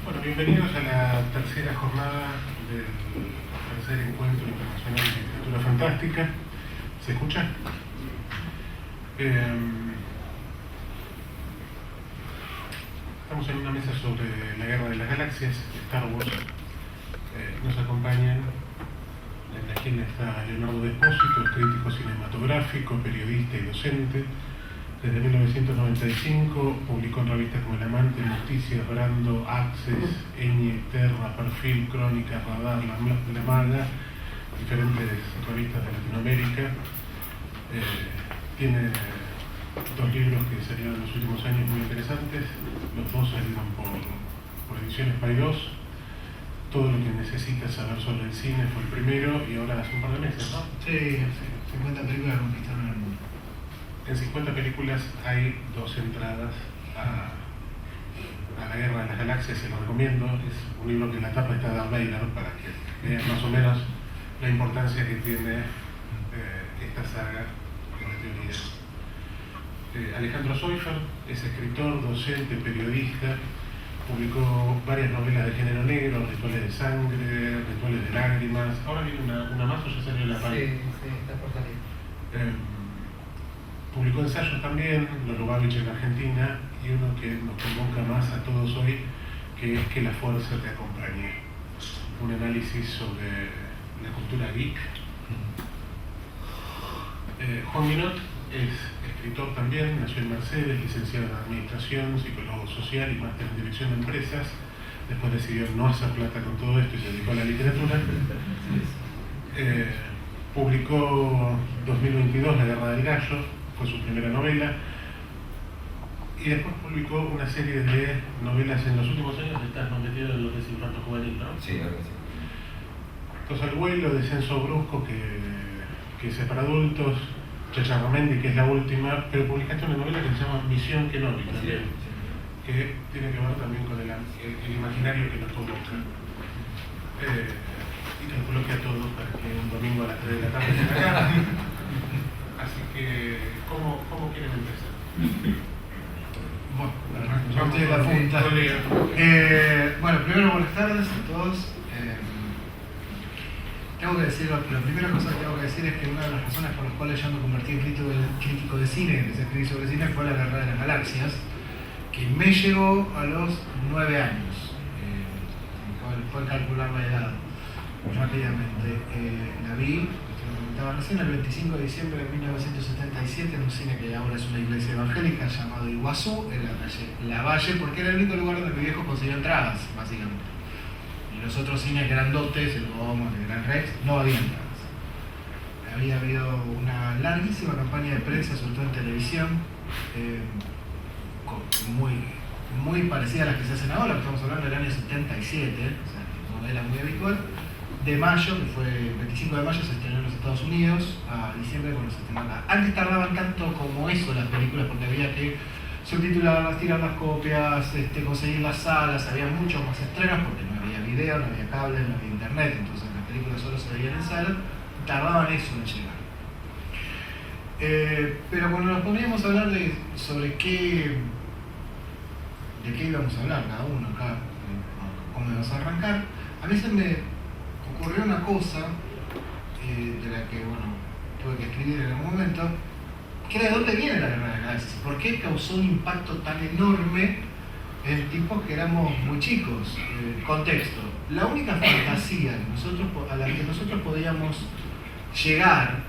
Bueno, bienvenidos a la tercera jornada del tercer encuentro internacional de literatura fantástica. ¿Se escucha? Estamos en una mesa sobre la Guerra de las Galaxias, Star Wars. Nos acompañan, en la esquina está Leonardo Despósito, es crítico cinematográfico, periodista y docente. Desde 1995 publicó en revistas como El Amante, Noticias, Brando, Access, Eñe, Terra, Perfil, Crónica, Radar, La Maga, diferentes revistas de Latinoamérica. Tiene dos libros que salieron en los últimos años muy interesantes. Los dos salieron por Ediciones Paidós. Todo lo que necesitas saber sobre el cine fue el primero y ahora hace un par de meses, ¿no? Sí, 50 películas conquistaron el mundo. En 50 películas hay dos entradas a la Guerra de las Galaxias, se lo recomiendo. Es un libro que en la tapa está Darth Vader para que vean más o menos la importancia que tiene esta saga en la teoría. Alejandro Soifer es escritor, docente, periodista, publicó varias novelas de género negro, Rituales de Sangre, Rituales de Lágrimas. Ahora viene una más o ya salió la página. Sí, está por salir. Publicó ensayos también, Los Lubavitch en Argentina, y uno que nos convoca más a todos hoy, que es Que la fuerza te acompañe. Un análisis sobre la cultura geek. Juan Minot es escritor también, nació en Mercedes, licenciado en Administración, Psicólogo Social y máster en Dirección de Empresas. Después decidió no hacer plata con todo esto y se dedicó a la literatura. Publicó 2022 La Guerra del Gallo, fue su primera novela, y después publicó una serie de novelas en los últimos años. Estás más metido en lo que es infarto juvenil, ¿no? Sí, creo que sí. Entonces, El Vuelo, Descenso Brusco, que es para adultos, Chacharramendi, que es la última, pero publicaste una novela que se llama Misión Kenobi también, que tiene que ver también con el imaginario que nos convoca. Y calculo que a todos para que un domingo a las 3 de la tarde estén acá. Así que, ¿cómo quieren empezar? Bueno, yo estoy de la punta. Bueno, primero buenas tardes a todos. Tengo que decir, la primera cosa que tengo que decir es que una de las razones por las cuales yo me convertí en crítico de cine, empecé a escribir sobre cine, fue La Guerra de las Galaxias, que me llegó a los 9 años. Fue calcular la edad rápidamente. La vi, comentaba recién, el 25 de diciembre de 1977 en un cine que ahora es una iglesia evangélica llamado Iguazú, en la calle Lavalle, porque era el único lugar donde mi viejo consiguió entradas, básicamente. Y los otros cines grandotes, el Gomos, el Gran Rex, no había entradas. Había habido una larguísima campaña de prensa, sobre todo en televisión, muy parecida a las que se hacen ahora. Estamos hablando del año 77, o sea, no era muy habitual. De mayo, que fue el 25 de mayo, se estrenó en los Estados Unidos, a diciembre cuando se estrenó acá. Antes tardaban tanto como eso las películas, porque había que subtitularlas, tirar las copias, conseguir las salas, había muchos más estrenos porque no había video, no había cable, no había internet, entonces las películas solo se veían en sala, tardaban eso en llegar. Pero cuando nos poníamos a hablar de qué íbamos a hablar cada uno acá, cómo íbamos a arrancar, a mí se me ocurrió una cosa de la que, tuve que escribir en algún momento, que era de dónde viene la Guerra de las Galaxias, por qué causó un impacto tan enorme en tipos que éramos muy chicos. Contexto, la única fantasía a la que nosotros podíamos llegar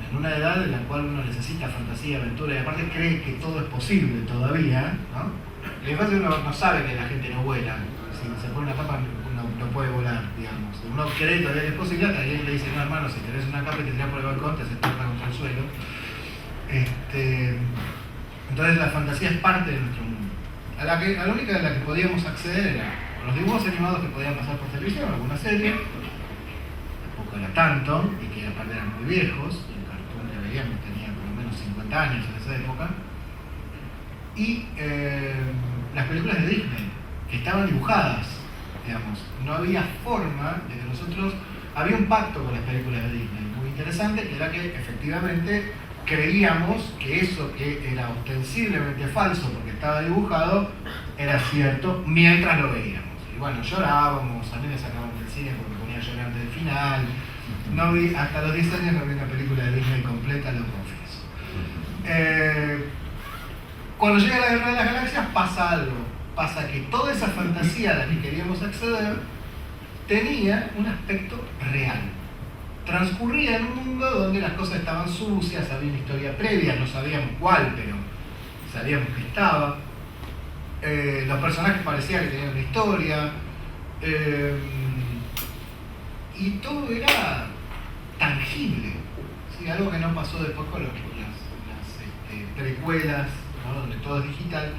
en una edad en la cual uno necesita fantasía, aventura, y aparte cree que todo es posible todavía, ¿no? La infancia uno no sabe que la gente no vuela, si se pone una capa no puede volar, digamos. Uno cree todavía que es posible, hasta alguien le dice, no hermano, si tenés una capa y te tiras por el balcón, te haces torta contra el suelo. Entonces la fantasía es parte de nuestro mundo. A la única de la que podíamos acceder era los dibujos animados que podían pasar por televisión, alguna serie, tampoco era tanto, y que aparte eran muy viejos, el cartoon que veíamos tenía por lo menos 50 años en esa época, y las películas de Disney, que estaban dibujadas, digamos. No había forma de que nosotros... Había un pacto con las películas de Disney muy interesante, que era que efectivamente creíamos que eso que era ostensiblemente falso porque estaba dibujado era cierto mientras lo veíamos. Y bueno, llorábamos, a mí me sacaban del cine porque me ponía a llorar antes del final. No vi, hasta los 10 años no vi una película de Disney completa, lo confieso. Cuando llega la Guerra de las Galaxias pasa algo. Pasa que toda esa fantasía a la que queríamos acceder tenía un aspecto real. Transcurría en un mundo donde las cosas estaban sucias, había una historia previa, no sabíamos cuál, pero sabíamos que estaba. Los personajes parecían que tenían una historia. Y todo era tangible. ¿Sí? Algo que no pasó después con las precuelas, ¿no? Donde todo es digital.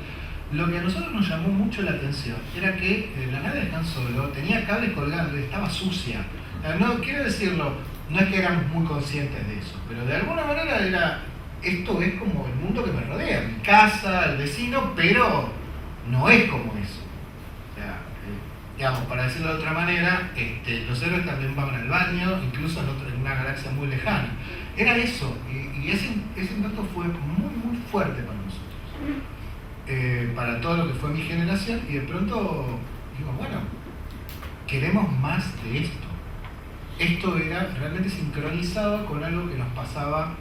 Lo que a nosotros nos llamó mucho la atención era que la nave de Han Solo tenía cables colgando y estaba sucia. No quiero decirlo, no es que éramos muy conscientes de eso, pero de alguna manera era, esto es como el mundo que me rodea, mi casa, el vecino, pero no es como eso. O sea, digamos, para decirlo de otra manera, los héroes también van al baño, incluso en una galaxia muy lejana. Era eso, y ese impacto fue muy fuerte para nosotros. Para todo lo que fue mi generación, y de pronto digo, bueno, queremos más de esto. Esto era realmente sincronizado con algo que nos pasaba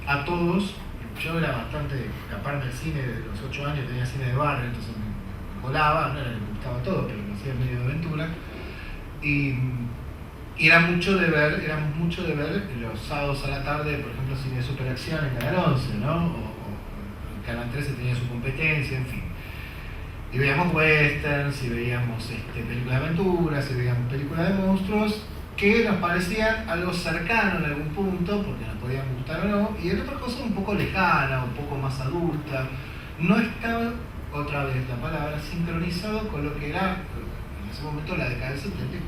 a todos. Yo era bastante, aparte del cine, de los 8 años tenía cine de barrio, entonces me colaba, no era que me gustaba todo, pero lo hacía medio de aventura. Y éramos mucho de ver los sábados a la tarde, por ejemplo, cine de superacción en Canal 11, ¿no? Canal 13 tenía su competencia, en fin. Y veíamos westerns, y veíamos películas de aventuras, y veíamos películas de monstruos que nos parecían algo cercano en algún punto, porque nos podían gustar o no, y en otra cosa un poco lejana, un poco más adulta. No estaba, otra vez la palabra, sincronizado con lo que era en ese momento la década del 70,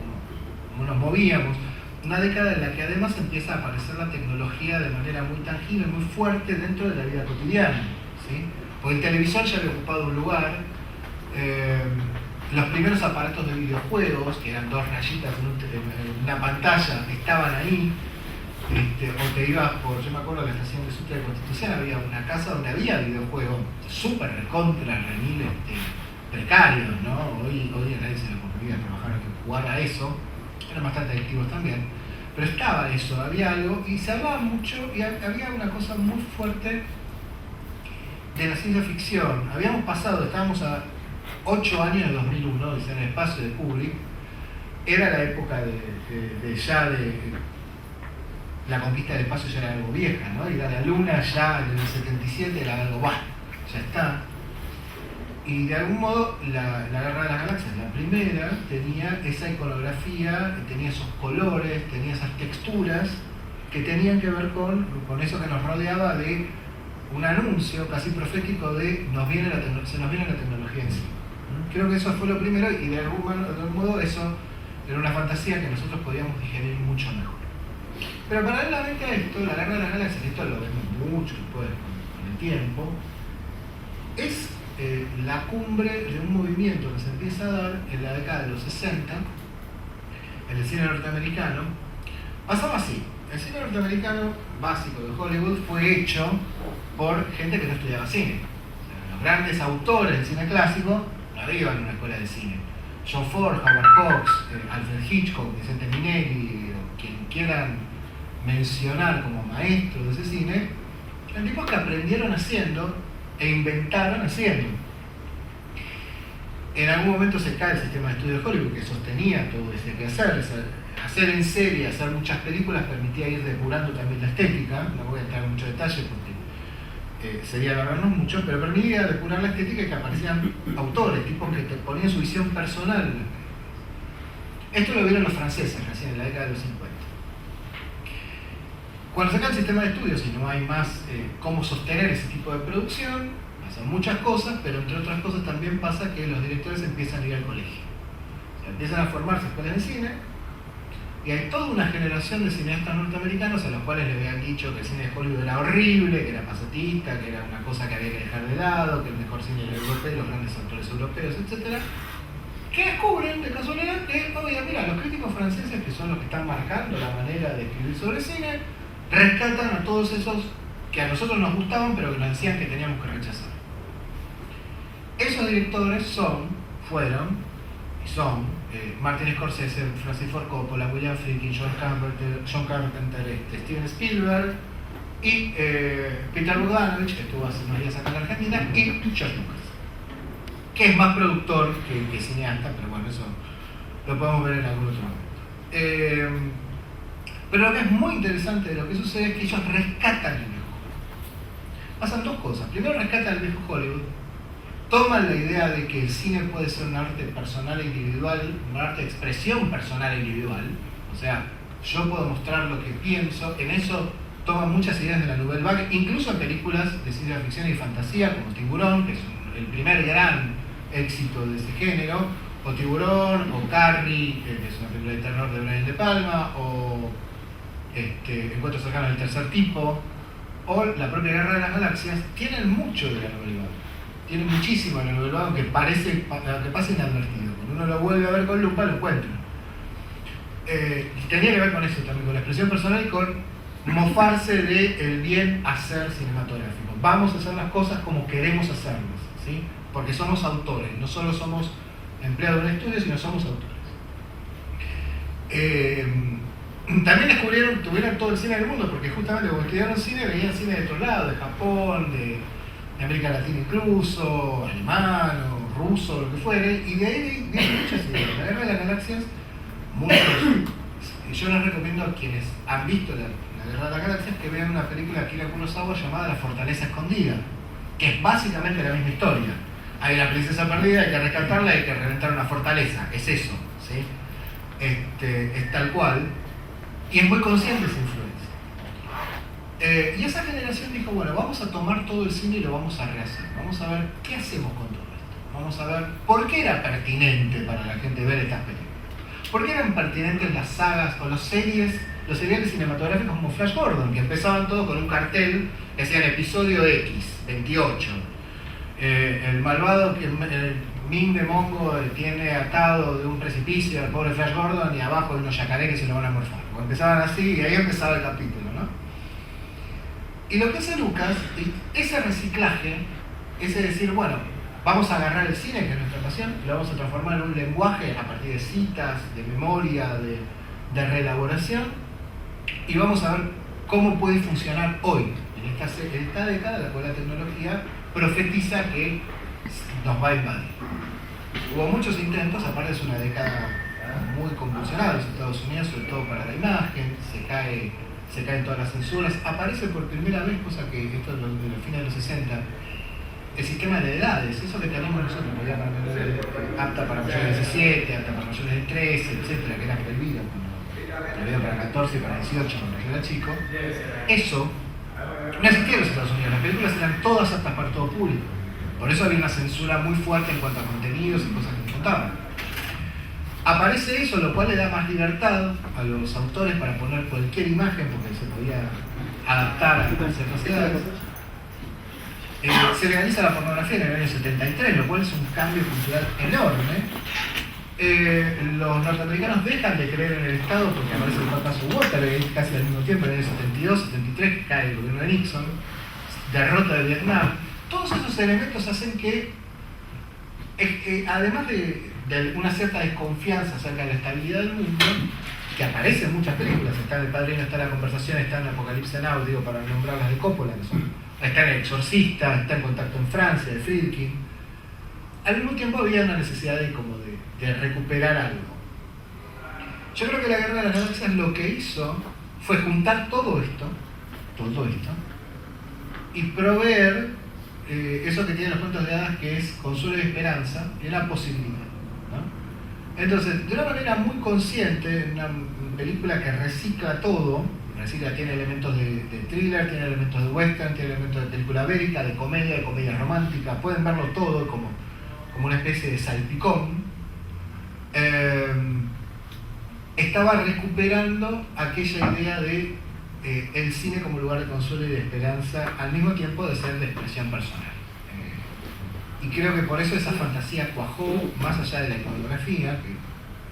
como nos movíamos. Una década en la que además empieza a aparecer la tecnología de manera muy tangible, muy fuerte dentro de la vida cotidiana. ¿Sí? Porque el televisor ya había ocupado un lugar, los primeros aparatos de videojuegos, que eran 2 rayitas en una pantalla, estaban ahí, o te ibas por, yo me acuerdo de la estación de subte de Constitución, había una casa donde había videojuegos súper recontra, remil, precarios, ¿no? Hoy a nadie se le ocurriría trabajar que jugar a eso, eran bastante adictivos también, pero estaba eso, había algo, y se hablaba mucho, y había una cosa muy fuerte de la ciencia ficción. Habíamos pasado, estábamos a 8 años de 2001, en el espacio de Kubrick. Era la época de la conquista del espacio, ya era algo vieja, ¿no? Ir a la luna ya en el 77 era algo, ya está. Y de algún modo la Guerra de las Galaxias, la primera, tenía esa iconografía, tenía esos colores, tenía esas texturas que tenían que ver con eso que nos rodeaba, de un anuncio casi profético de se nos viene la tecnología encima. Creo que eso fue lo primero, y de algún modo eso era una fantasía que nosotros podíamos digerir mucho mejor. Pero paralelamente a esto, la Guerra de las Galaxias, esto lo vemos mucho después con el tiempo, es la cumbre de un movimiento que se empieza a dar en la década de los 60 en el cine norteamericano. Pasaba así: el cine norteamericano básico de Hollywood fue hecho por gente que no estudiaba cine. O sea, los grandes autores del cine clásico no iban a una escuela de cine. John Ford, Howard Hawks, Alfred Hitchcock, Vicente Minnelli, o quien quieran mencionar como maestros de ese cine, eran tipos que aprendieron haciendo e inventaron haciendo. En algún momento se cae el sistema de estudio de Hollywood que sostenía todo ese quehacer. Hacer en serie, hacer muchas películas permitía ir depurando también la estética. No voy a entrar en muchos detalles porque sería alargarnos mucho, pero permitía depurar la estética y que aparecían autores, tipos que te ponían su visión personal. Esto lo vieron los franceses recién en la década de los 50. Cuando sacan el sistema de estudios y no hay más cómo sostener ese tipo de producción, pasan muchas cosas, pero entre otras cosas también pasa que los directores empiezan a ir al colegio. O sea, empiezan a formarse escuelas de cine, y hay toda una generación de cineastas norteamericanos a los cuales les habían dicho que el cine de Hollywood era horrible, que era pasatista, que era una cosa que había que dejar de lado, que el mejor cine era europeo, los grandes autores europeos, etc. Que descubren de casualidad que, oye, mira, los críticos franceses, que son los que están marcando la manera de escribir sobre cine, rescatan a todos esos que a nosotros nos gustaban, pero que nos decían que teníamos que rechazar. Esos directores fueron y son Martin Scorsese, Francis Ford Coppola, William Friedkin, John Carpenter, Steven Spielberg y Peter Bogdanovich, que estuvo hace unos días acá en la Argentina, y George Lucas, que es más productor que cineasta, pero bueno, eso lo podemos ver en algún otro momento. Pero lo que es muy interesante de lo que sucede es que ellos rescatan el viejo Hollywood. Pasan dos cosas. Primero, rescatan el viejo Hollywood, toman la idea de que el cine puede ser un arte personal e individual, un arte de expresión personal e individual, o sea, yo puedo mostrar lo que pienso, en eso toman muchas ideas de la Nouvelle Vague, incluso en películas de ciencia ficción y fantasía como Tiburón, que es el primer gran éxito de ese género, o Tiburón, o Carrie, que es una película de terror de Brian De Palma, o Encuentros cercanos del tercer tipo, o la propia Guerra de las Galaxias, tienen mucho de la Nouvelle Vague. Tienen muchísimo de la Nouvelle Vague, aunque pasa inadvertido. Cuando uno lo vuelve a ver con lupa, lo encuentra. Tenía que ver con eso también, con la expresión personal y con mofarse del bien hacer cinematográfico. Vamos a hacer las cosas como queremos hacerlas, ¿sí? Porque somos autores, no solo somos empleados de un estudio, sino somos autores. También tuvieron todo el cine del mundo, porque justamente cuando estudiaron cine, veían cine de otros lados, de Japón, de América Latina incluso, alemán o ruso, lo que fuere, y de ahí vienen muchas ideas. La Guerra de las Galaxias, yo les recomiendo a quienes han visto la Guerra de las Galaxias que vean una película de Akira Kurosawa llamada La Fortaleza Escondida, que es básicamente la misma historia. Hay una princesa perdida, hay que rescatarla, hay que reventar una fortaleza, es eso, ¿sí? Es tal cual, y es muy consciente esa influencia. Y esa generación dijo, bueno, vamos a tomar todo el cine y lo vamos a rehacer, vamos a ver qué hacemos con todo esto, vamos a ver por qué era pertinente para la gente ver estas películas, por qué eran pertinentes las sagas o los seriales cinematográficos como Flash Gordon, que empezaban todos con un cartel que decían episodio X, 28. El malvado que Ming de Mongo tiene atado de un precipicio al pobre Flash Gordon y abajo hay unos yacaré que se lo van a morfar. Empezaban así y ahí empezaba el capítulo, ¿no? Y lo que hace Lucas, ese reciclaje, ese decir, bueno, vamos a agarrar el cine, que es nuestra pasión, y lo vamos a transformar en un lenguaje a partir de citas, de memoria, de reelaboración, y vamos a ver cómo puede funcionar hoy, en esta década, en la cual la tecnología profetiza que nos va a invadir. Hubo muchos intentos, aparte es una década muy convulsionada en los Estados Unidos, sobre todo para la imagen, se caen todas las censuras, aparece por primera vez, cosa que esto es de los fines de los 60, el sistema de edades, eso que tenemos nosotros, apta para mayores de 17, apta para mayores de 13, etcétera, que era prohibido para 14 y para 18 cuando yo era chico, eso no existía en los Estados Unidos, las películas eran todas aptas para todo público. Por eso había una censura muy fuerte en cuanto a contenidos y cosas que contaban. Aparece eso, lo cual le da más libertad a los autores para poner cualquier imagen, porque se podía adaptar a ciertas edades. Se legaliza la pornografía en el año 73, lo cual es un cambio cultural enorme. Los norteamericanos dejan de creer en el Estado porque aparece el fracaso Watergate casi al mismo tiempo, en el año 72, 73, cae el gobierno de Nixon, derrota de Vietnam. Todos esos elementos hacen que, además de una cierta desconfianza acerca de la estabilidad del mundo, que aparece en muchas películas, está en El Padrino, está en La Conversación, está en Apocalipsis Now, digo, para nombrar las de Coppola, que son, está en El Exorcista, está en Contacto en Francia, de Friedkin. Al mismo tiempo había una necesidad de recuperar algo. Yo creo que La Guerra de las Galaxias lo que hizo fue juntar todo esto, y proveer eso que tienen los cuentos de hadas, que es consuelo y esperanza, y una posibilidad, ¿no? Entonces, de una manera muy consciente, una película que recicla todo, tiene elementos de thriller, tiene elementos de western, tiene elementos de película bélica, de comedia romántica, pueden verlo todo como una especie de salpicón. Estaba recuperando aquella idea de el cine como lugar de consuelo y de esperanza, al mismo tiempo de ser de expresión personal. Y creo que por eso esa fantasía cuajó, más allá de la iconografía, que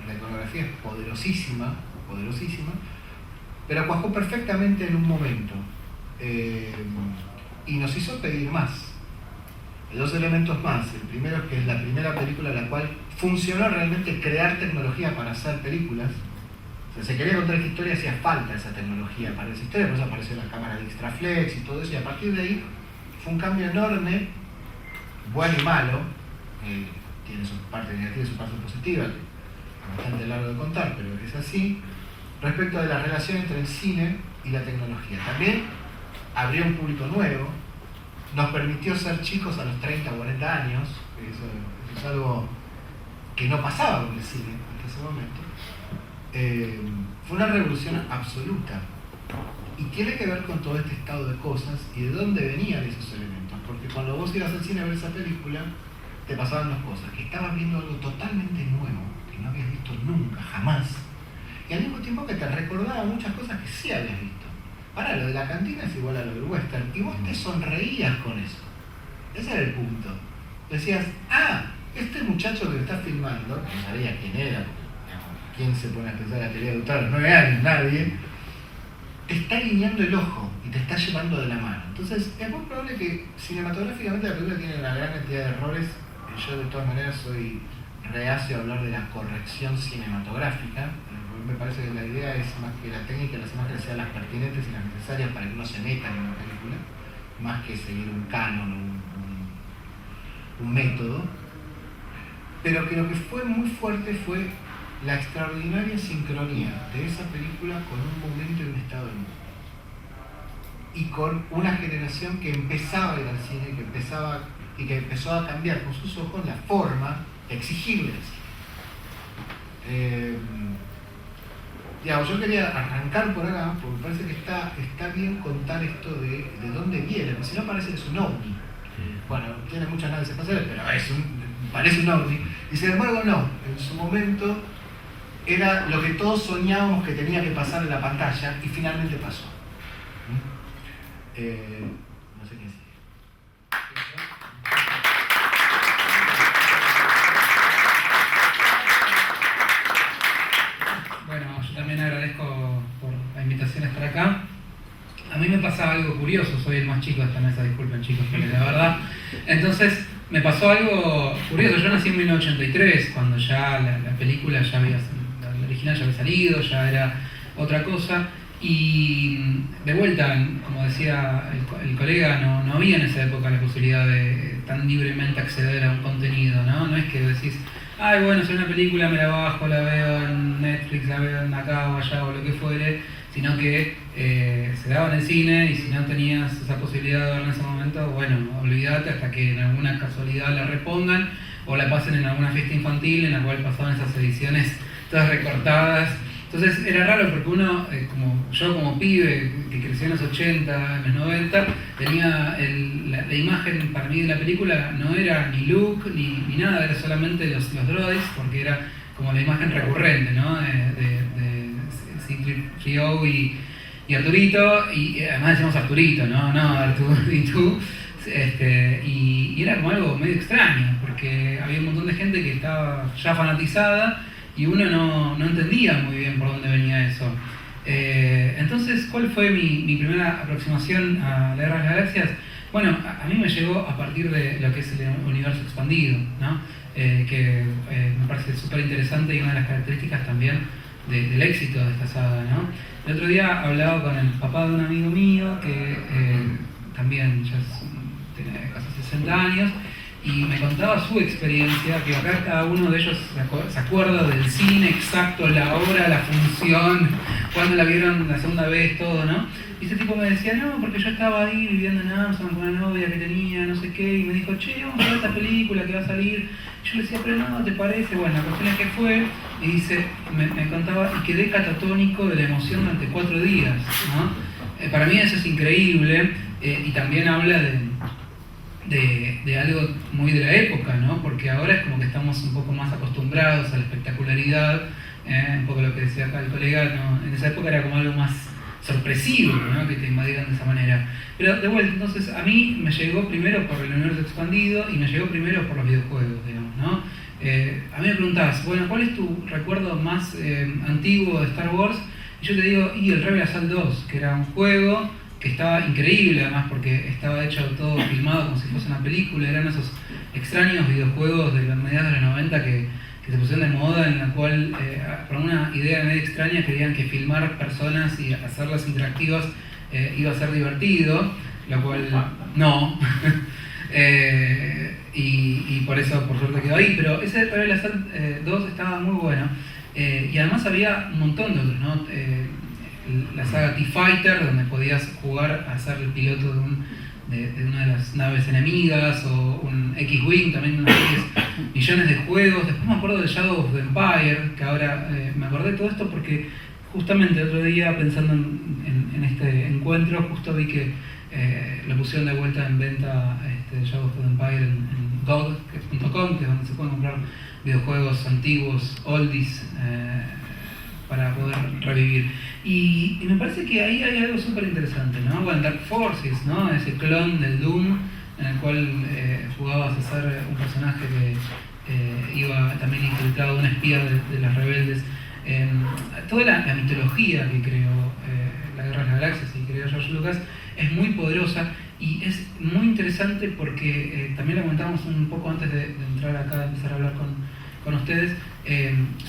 la iconografía es poderosísima, pero cuajó perfectamente en un momento. Y nos hizo pedir más. Dos elementos más. El primero es que es la primera película en la cual funcionó realmente crear tecnología para hacer películas. O sea, se quería contar esta historia, hacía falta esa tecnología para esa historia, por eso apareció la cámara de Extraflex y todo eso, y a partir de ahí fue un cambio enorme, bueno y malo, tiene su parte negativa y su parte positiva, que es bastante largo de contar, pero es así, respecto de la relación entre el cine y la tecnología. También abrió un público nuevo, nos permitió ser chicos a los 30 o 40 años, eso es algo que no pasaba con el cine hasta ese momento. Fue una revolución absoluta y tiene que ver con todo este estado de cosas y de dónde venían esos elementos, porque cuando vos ibas al cine a ver esa película te pasaban dos cosas, que estabas viendo algo totalmente nuevo que no habías visto nunca, jamás, y al mismo tiempo que te recordaba muchas cosas que sí habías visto. Ahora, lo de la cantina es igual a lo del western y vos te sonreías con eso. Ese era el punto. Decías, este muchacho que está filmando, no sabía quién era, ¿quién se pone a pensar en la teoría de autor a los 9 años? Nadie. Te está guiñando el ojo y te está llevando de la mano. Entonces, es muy probable que cinematográficamente la película tiene una gran cantidad de errores. Yo, de todas maneras, soy reacio a hablar de la corrección cinematográfica. Me parece que la idea es más que la técnica de las imágenes sean las pertinentes y las necesarias para que uno se meta en una película, más que seguir un canon o un método. Pero que lo que fue muy fuerte fue la extraordinaria sincronía de esa película con un momento y un estado del mundo. Y con una generación que empezaba a ir al cine, que empezó a cambiar con sus ojos la forma exigible del cine. Yo quería arrancar por acá, porque me parece que está bien contar esto de dónde viene, porque si no parece que es un ovni. Bueno, tiene muchas naves espaciales, pero parece un ovni. Y sin embargo no, en su momento era lo que todos soñábamos que tenía que pasar en la pantalla y finalmente pasó. No sé qué decir. Bueno, yo también agradezco por la invitación a estar acá. A mí me pasaba algo curioso, soy el más chico de esta mesa, disculpen chicos, pero la verdad. Entonces, me pasó algo curioso. Yo nací en 1983, cuando ya la película la original ya había salido, ya era otra cosa. Y de vuelta, como decía el colega, no había en esa época la posibilidad de tan libremente acceder a un contenido, ¿no? No es que decís, bueno, soy una película, me la bajo, la veo en Netflix, la veo en acá o allá o lo que fuere, sino que se daba en el cine y si no tenías esa posibilidad de verla en ese momento, bueno, olvídate hasta que en alguna casualidad la repongan o la pasen en alguna fiesta infantil en la cual pasaban esas ediciones todas recortadas. Entonces era raro porque uno, como pibe que creció en los 80, en los 90, tenía la imagen para mí de la película no era ni Luke ni nada, era solamente los droids, porque era como la imagen recurrente, ¿no? de C-3PO y Arturito, y además decimos Arturito, no Arturito, y era como algo medio extraño, porque había un montón de gente que estaba ya fanatizada y uno no entendía muy bien por dónde venía eso. Entonces, ¿cuál fue mi primera aproximación a la Guerra de las Galaxias? Bueno, a mí me llegó a partir de lo que es el universo expandido, ¿no? Que me parece súper interesante y una de las características también del éxito de esta saga, ¿no? El otro día hablaba con el papá de un amigo mío que también ya tiene casi 60 años y me contaba su experiencia, que acá cada uno de ellos se acuerda del cine exacto, la hora, la función, cuando la vieron la segunda vez, todo, ¿no? Y ese tipo me decía, no, porque yo estaba ahí viviendo en Amsterdam con una novia que tenía, no sé qué, y me dijo, che, vamos a ver esta película que va a salir. Y yo le decía, pero no, ¿te parece? Bueno, la cuestión es que fue, y dice, me contaba, y quedé catatónico de la emoción durante 4 días, ¿no? Para mí eso es increíble, y también habla de algo muy de la época, ¿no? Porque ahora es como que estamos un poco más acostumbrados a la espectacularidad, un poco lo que decía acá el colega, ¿no? En esa época era como algo más sorpresivo, ¿no? Que te invadieran de esa manera. Pero de vuelta, entonces a mí me llegó primero por el universo expandido y me llegó primero por los videojuegos, digamos, ¿no? A mí me preguntabas, bueno, ¿cuál es tu recuerdo más antiguo de Star Wars? Y yo te digo, el Rebel Assault 2, que era un juego que estaba increíble además porque estaba hecho todo filmado como si fuese una película, eran esos extraños videojuegos de los mediados de los 90 que que se pusieron de moda, en la cual, por una idea medio extraña, creían que filmar personas y hacerlas interactivas iba a ser divertido, lo cual no. Y por eso, por suerte, quedó ahí. Pero ese Parallel Assault 2 estaba muy bueno. Y además había un montón de otros, ¿no? La saga T-Fighter, donde podías jugar a ser el piloto de una de las naves enemigas, o un X-Wing, también millones de juegos. Después me acuerdo de Shadow of the Empire, que ahora me acordé de todo esto porque justamente el otro día, pensando en este encuentro, justo vi que lo pusieron de vuelta en venta, Shadow of the Empire, en GOG.com, que es donde se pueden comprar videojuegos antiguos, oldies, para poder revivir. Y me parece que ahí hay algo súper interesante, ¿no? Bueno, Dark Forces, ¿no? Ese clon del Doom, en el cual jugabas a ser un personaje que iba también infiltrado, un espía de las rebeldes. Toda la mitología que creó la Guerra de las Galaxias y creó George Lucas es muy poderosa y es muy interesante porque también lo comentábamos un poco antes de entrar acá, de empezar a hablar con ustedes.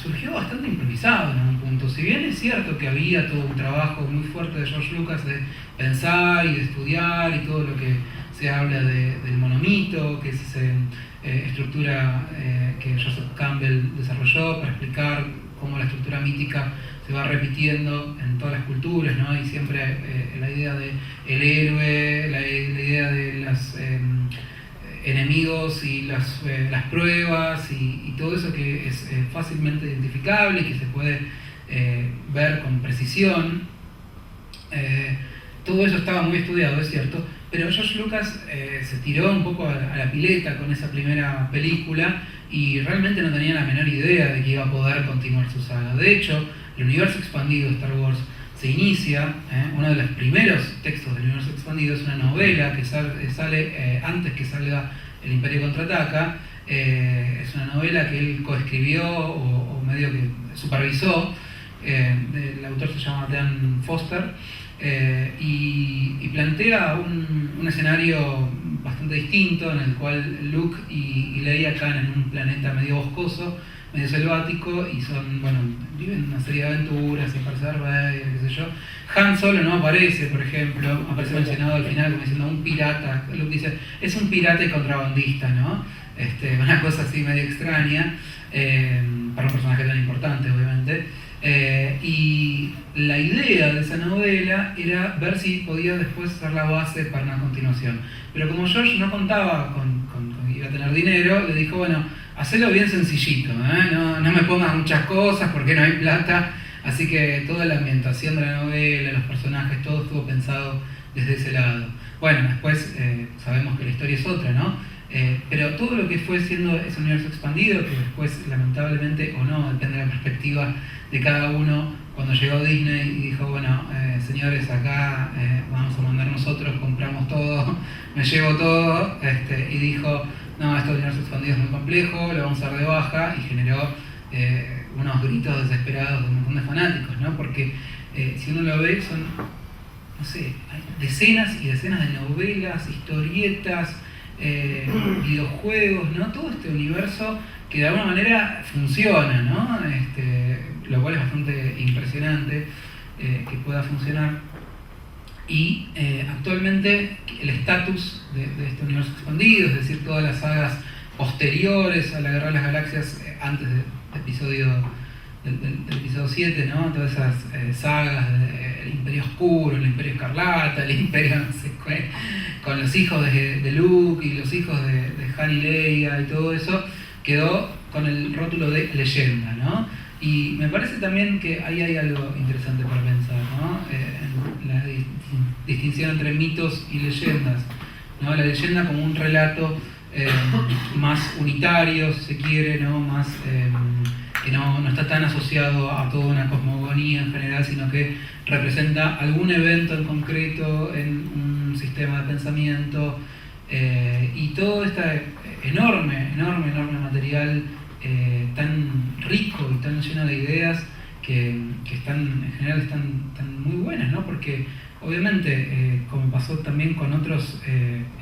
Surgió bastante improvisado en un punto. Si bien es cierto que había todo un trabajo muy fuerte de George Lucas de pensar y de estudiar y todo lo que se habla del monomito, que es esa estructura que Joseph Campbell desarrolló para explicar cómo la estructura mítica se va repitiendo en todas las culturas, ¿no? Y siempre la idea del héroe, la idea de los enemigos y las pruebas y todo eso que es fácilmente identificable y que se puede ver con precisión. Todo eso estaba muy estudiado, es cierto, pero George Lucas se tiró un poco a la pileta con esa primera película y realmente no tenía la menor idea de que iba a poder continuar su saga. De hecho, el universo expandido de Star Wars se inicia, uno de los primeros textos del universo expandido es una novela que sale antes que salga El Imperio Contraataca. Es una novela que él coescribió o medio que supervisó. El autor se llama Dan Foster. Y plantea un escenario bastante distinto en el cual Luke y Leia caen en un planeta medio boscoso, medio selvático, y viven una serie de aventuras, y aparece Darth Vader, qué sé yo. Han Solo no aparece, por ejemplo, aparece mencionado al final como diciendo un pirata. Luke dice, es un pirata y contrabandista, ¿no? Una cosa así medio extraña, para un personaje tan importante, obviamente. Y la idea de esa novela era ver si podía después ser la base para una continuación. Pero como George no contaba con que iba a tener dinero, le dijo, bueno, hacelo bien sencillito, no me pongas muchas cosas porque no hay plata. Así que toda la ambientación de la novela, los personajes, todo estuvo pensado desde ese lado. Bueno, después sabemos que la historia es otra, ¿no? Pero todo lo que fue siendo ese universo expandido, que después lamentablemente o no, depende de la perspectiva de cada uno, cuando llegó Disney y dijo, bueno, señores, acá vamos a mandar nosotros, compramos todo, me llevo todo, y dijo, no, este universo expandido es muy complejo, lo vamos a dar de baja, y generó unos gritos desesperados de un montón de fanáticos, ¿no? Porque si uno lo ve, son, no sé, hay decenas y decenas de novelas, historietas, videojuegos, ¿no? Todo este universo que de alguna manera funciona, ¿no? Lo cual es bastante impresionante que pueda funcionar. Y actualmente el estatus de este universo expandido, es decir, todas las sagas posteriores a la Guerra de las Galaxias, antes del episodio 7, ¿no? Todas esas sagas del Imperio Oscuro, el Imperio Escarlata, el Imperio no sé qué, con los hijos de Luke y los hijos de Han y Leia y todo eso, quedó con el rótulo de leyenda, ¿no? Y me parece también que ahí hay algo interesante para pensar, ¿no? En la distinción entre mitos y leyendas, ¿no? La leyenda como un relato más unitario, si se quiere, ¿no? Más que no está tan asociado a toda una cosmogonía en general, sino que representa algún evento en concreto en un sistema de pensamiento, y todo este enorme material tan rico y tan lleno de ideas que están, en general están muy buenas, ¿no? Porque obviamente, como pasó también con otros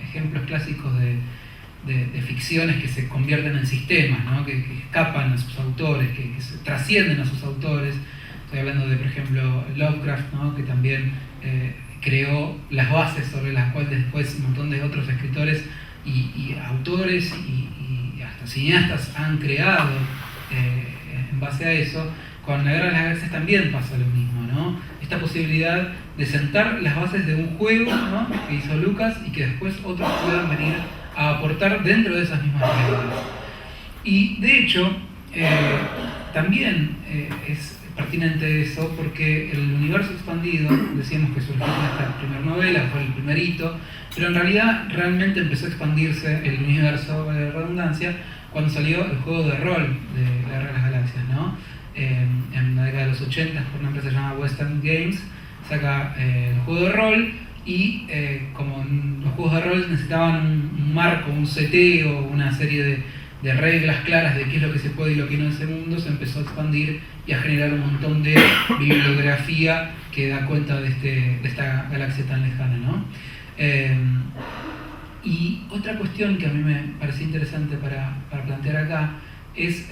ejemplos clásicos de ficciones que se convierten en sistemas, ¿no? que escapan a sus autores, que se trascienden a sus autores. Estoy hablando de, por ejemplo, Lovecraft, ¿no? Que también creó las bases sobre las cuales después un montón de otros escritores y autores y hasta cineastas han creado en base a eso. Con La Guerra de las Galaxias también pasa lo mismo, ¿no? Esta posibilidad de sentar las bases de un juego, ¿no? Que hizo Lucas y que después otros puedan venir a aportar dentro de esas mismas reglas. Y de hecho, también es pertinente eso porque el universo expandido, decíamos que surgió en esta primera novela, fue el primer hito, pero en realidad realmente empezó a expandirse el universo de redundancia cuando salió el juego de rol de La Guerra de las Galaxias, ¿no? En la década de los 80 por una empresa llamada Western Games saca el juego de rol y como los juegos de rol necesitaban un marco, un seteo, una serie de reglas claras de qué es lo que se puede y lo que no en ese mundo, se empezó a expandir y a generar un montón de bibliografía que da cuenta de esta galaxia tan lejana, ¿no? Y otra cuestión que a mí me parecía interesante para plantear acá es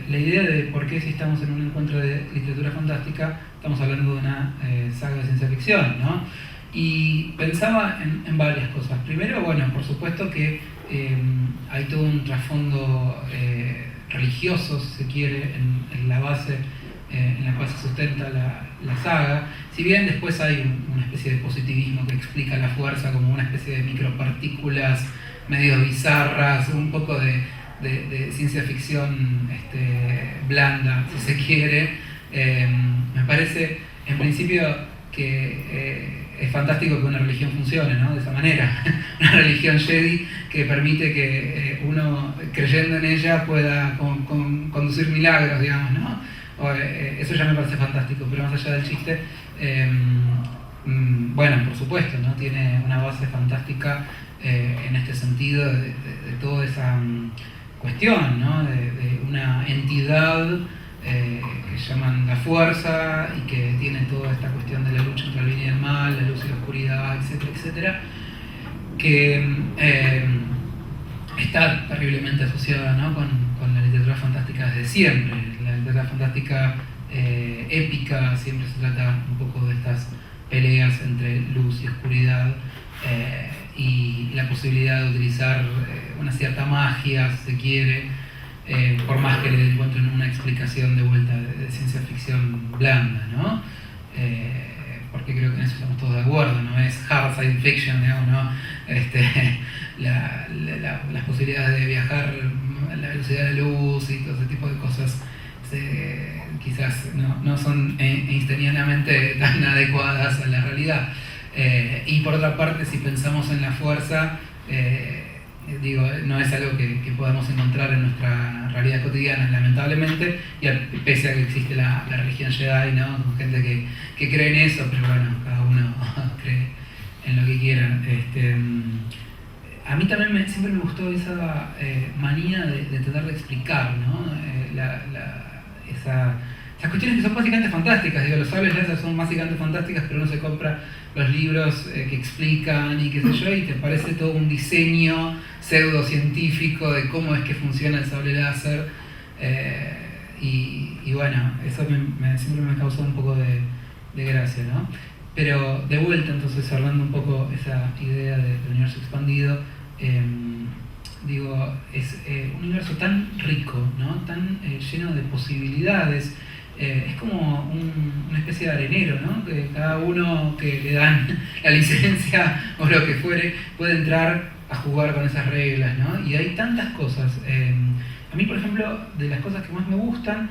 la idea de por qué si estamos en un encuentro de literatura fantástica estamos hablando de una saga de ciencia ficción, ¿no? Y pensaba en varias cosas. Primero, bueno, por supuesto que hay todo un trasfondo religioso, si se quiere, en la base en la cual se sustenta la saga, si bien después hay una especie de positivismo que explica la fuerza como una especie de micropartículas medio bizarras, un poco de ciencia ficción blanda, si se quiere. Me parece, en principio, que es fantástico que una religión funcione, ¿no? De esa manera. Una religión Jedi que permite que uno, creyendo en ella, pueda conducir milagros, digamos, ¿no? Eso ya me parece fantástico, pero más allá del chiste, bueno, por supuesto, ¿no? Tiene una base fantástica en este sentido de toda esa cuestión, ¿no? De una entidad que llaman la fuerza y que tiene toda esta cuestión de la lucha entre el bien y el mal, la luz y la oscuridad, etcétera, etcétera, que está terriblemente asociada, ¿no? con la literatura fantástica desde siempre. La literatura fantástica épica siempre se trata un poco de estas peleas entre luz y oscuridad y la posibilidad de utilizar una cierta magia, si se quiere, por más que le encuentren una explicación de vuelta de ciencia ficción blanda, ¿no? Porque creo que en eso estamos todos de acuerdo, no es hard science fiction, digamos, ¿no? Las posibilidades de viajar a la velocidad de la luz y todo ese tipo de cosas quizás no son einsteinianamente tan adecuadas a la realidad. Y por otra parte, si pensamos en la fuerza, digo, no es algo que podamos encontrar en nuestra realidad cotidiana, lamentablemente, y pese a que existe la religión Jedi, ¿no? Con gente que cree en eso, pero bueno, cada uno cree en lo que quiera. A mí también siempre me gustó esa manía de tratar de explicar, ¿no? Esas cuestiones que son básicamente fantásticas. Digo, los sables láser son básicamente fantásticas, pero uno se compra los libros que explican y qué sé yo, y te parece todo un diseño pseudocientífico de cómo es que funciona el sable láser. Y bueno, eso siempre me causó un poco de gracia, ¿no? Pero de vuelta, entonces, hablando un poco esa idea del universo expandido, digo, es un universo tan rico, ¿no? Tan lleno de posibilidades. Es como una especie de arenero, ¿no? Que cada uno que le dan la licencia o lo que fuere puede entrar a jugar con esas reglas, ¿no? Y hay tantas cosas. A mí, por ejemplo, de las cosas que más me gustan,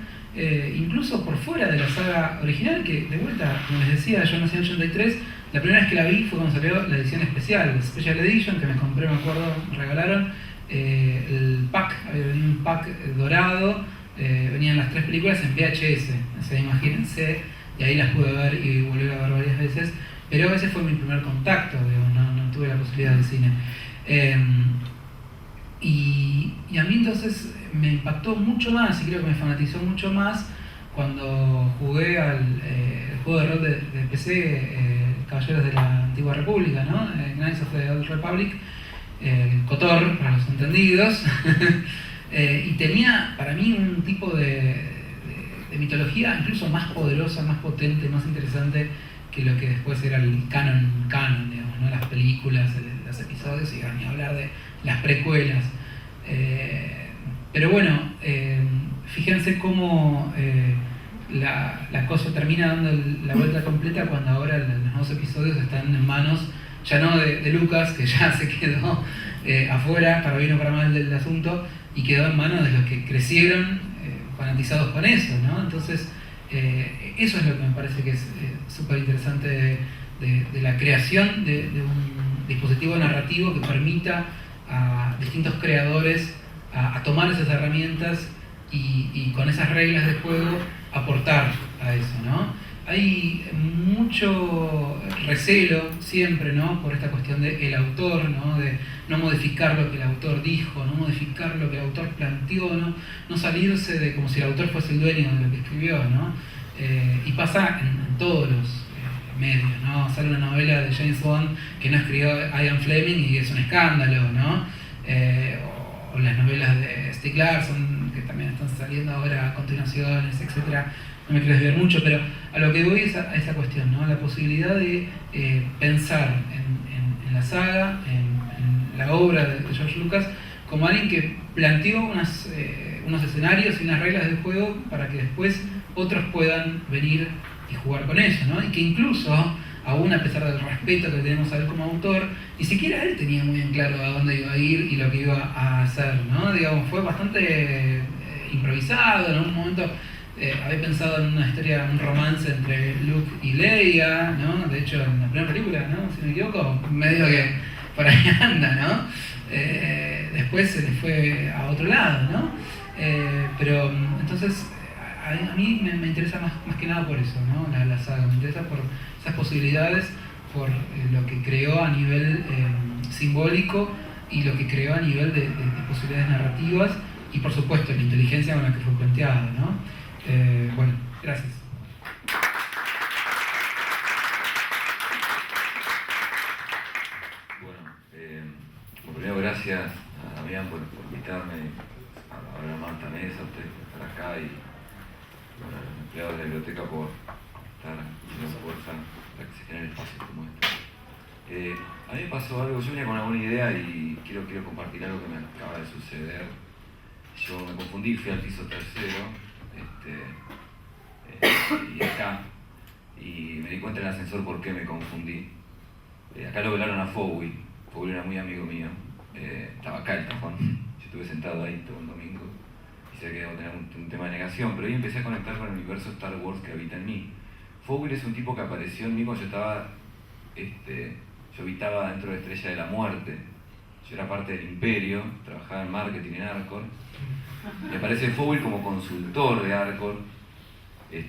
incluso por fuera de la saga original, que de vuelta, como les decía, yo nací en 83, la primera vez que la vi fue cuando salió la edición especial, la Special Edition, que me compré, me acuerdo, me regalaron el pack, había venido un pack dorado. Venían las 3 películas en VHS, o sea, imagínense, y ahí las pude ver y volver a ver varias veces, pero ese fue mi primer contacto, digamos, no tuve la posibilidad del cine. Y a mí entonces me impactó mucho más, y creo que me fanatizó mucho más, cuando jugué al juego de rol de PC, Caballeros de la Antigua República, ¿no? Knights of the Old Republic, Kotor, para los entendidos, y tenía para mí un tipo de mitología incluso más poderosa, más potente, más interesante que lo que después era el canon, digamos, ¿no? Las películas, los episodios, y ni hablar de las precuelas. Pero bueno, fíjense cómo la cosa termina dando la vuelta completa cuando ahora los nuevos episodios están en manos, ya no de Lucas, que ya se quedó afuera, para bien o para mal del asunto, y quedó en manos de los que crecieron fanatizados con eso, ¿no? Entonces, eso es lo que me parece que es súper interesante de la creación de un dispositivo narrativo que permita a distintos creadores a tomar esas herramientas y con esas reglas de juego aportar a eso, ¿no? Hay mucho recelo siempre, ¿no? Por esta cuestión del autor, ¿no? De no modificar lo que el autor dijo, no modificar lo que el autor planteó, no salirse de como si el autor fuese el dueño de lo que escribió, ¿no? Y pasa en todos los medios, ¿no? Sale una novela de James Bond que no escribió Ian Fleming y es un escándalo, ¿no? O las novelas de Stieg Larsson, que también están saliendo ahora a continuaciones, etcétera. No me quiero desviar mucho, pero a lo que voy es a esa cuestión, ¿no? La posibilidad de pensar en la saga, en la obra de George Lucas, como alguien que planteó unos escenarios y unas reglas del juego para que después otros puedan venir y jugar con eso, ¿no? Y que incluso, aún a pesar del respeto que tenemos a él como autor, ni siquiera él tenía muy bien claro a dónde iba a ir y lo que iba a hacer, ¿no? Digamos, fue bastante improvisado. En algún momento había pensado en una historia, un romance entre Luke y Leia, ¿no? De hecho, en la primera película, ¿no? Si no me equivoco, medio que por ahí anda, ¿no? Después se le fue a otro lado, ¿no? Pero entonces a mí me interesa más que nada por eso, ¿no? La saga, me interesa por esas posibilidades, por lo que creó a nivel simbólico y lo que creó a nivel de posibilidades narrativas y por supuesto la inteligencia con la que fue planteado, ¿no? Bueno, gracias. Bueno, primero gracias a Damián por invitarme, a Abraham también, a ustedes por estar acá y bueno, a los empleados de la biblioteca por estar haciendo fuerza para que se genere espacios como este. A mí me pasó algo, yo venía con alguna idea y quiero compartir algo que me acaba de suceder. Yo me confundí, fui al piso tercero y acá, y me di cuenta en el ascensor por qué me confundí. Acá lo velaron a Fowl era muy amigo mío, estaba acá el cajón, yo estuve sentado ahí todo el domingo y sé que debo tener un tema de negación, pero ahí empecé a conectar con el universo Star Wars que habita en mí. Fowl es un tipo que apareció en mí cuando yo estaba, yo habitaba dentro de Estrella de la Muerte, yo era parte del Imperio, trabajaba en marketing en Arcor, y aparece Fowl como consultor de Arcor, y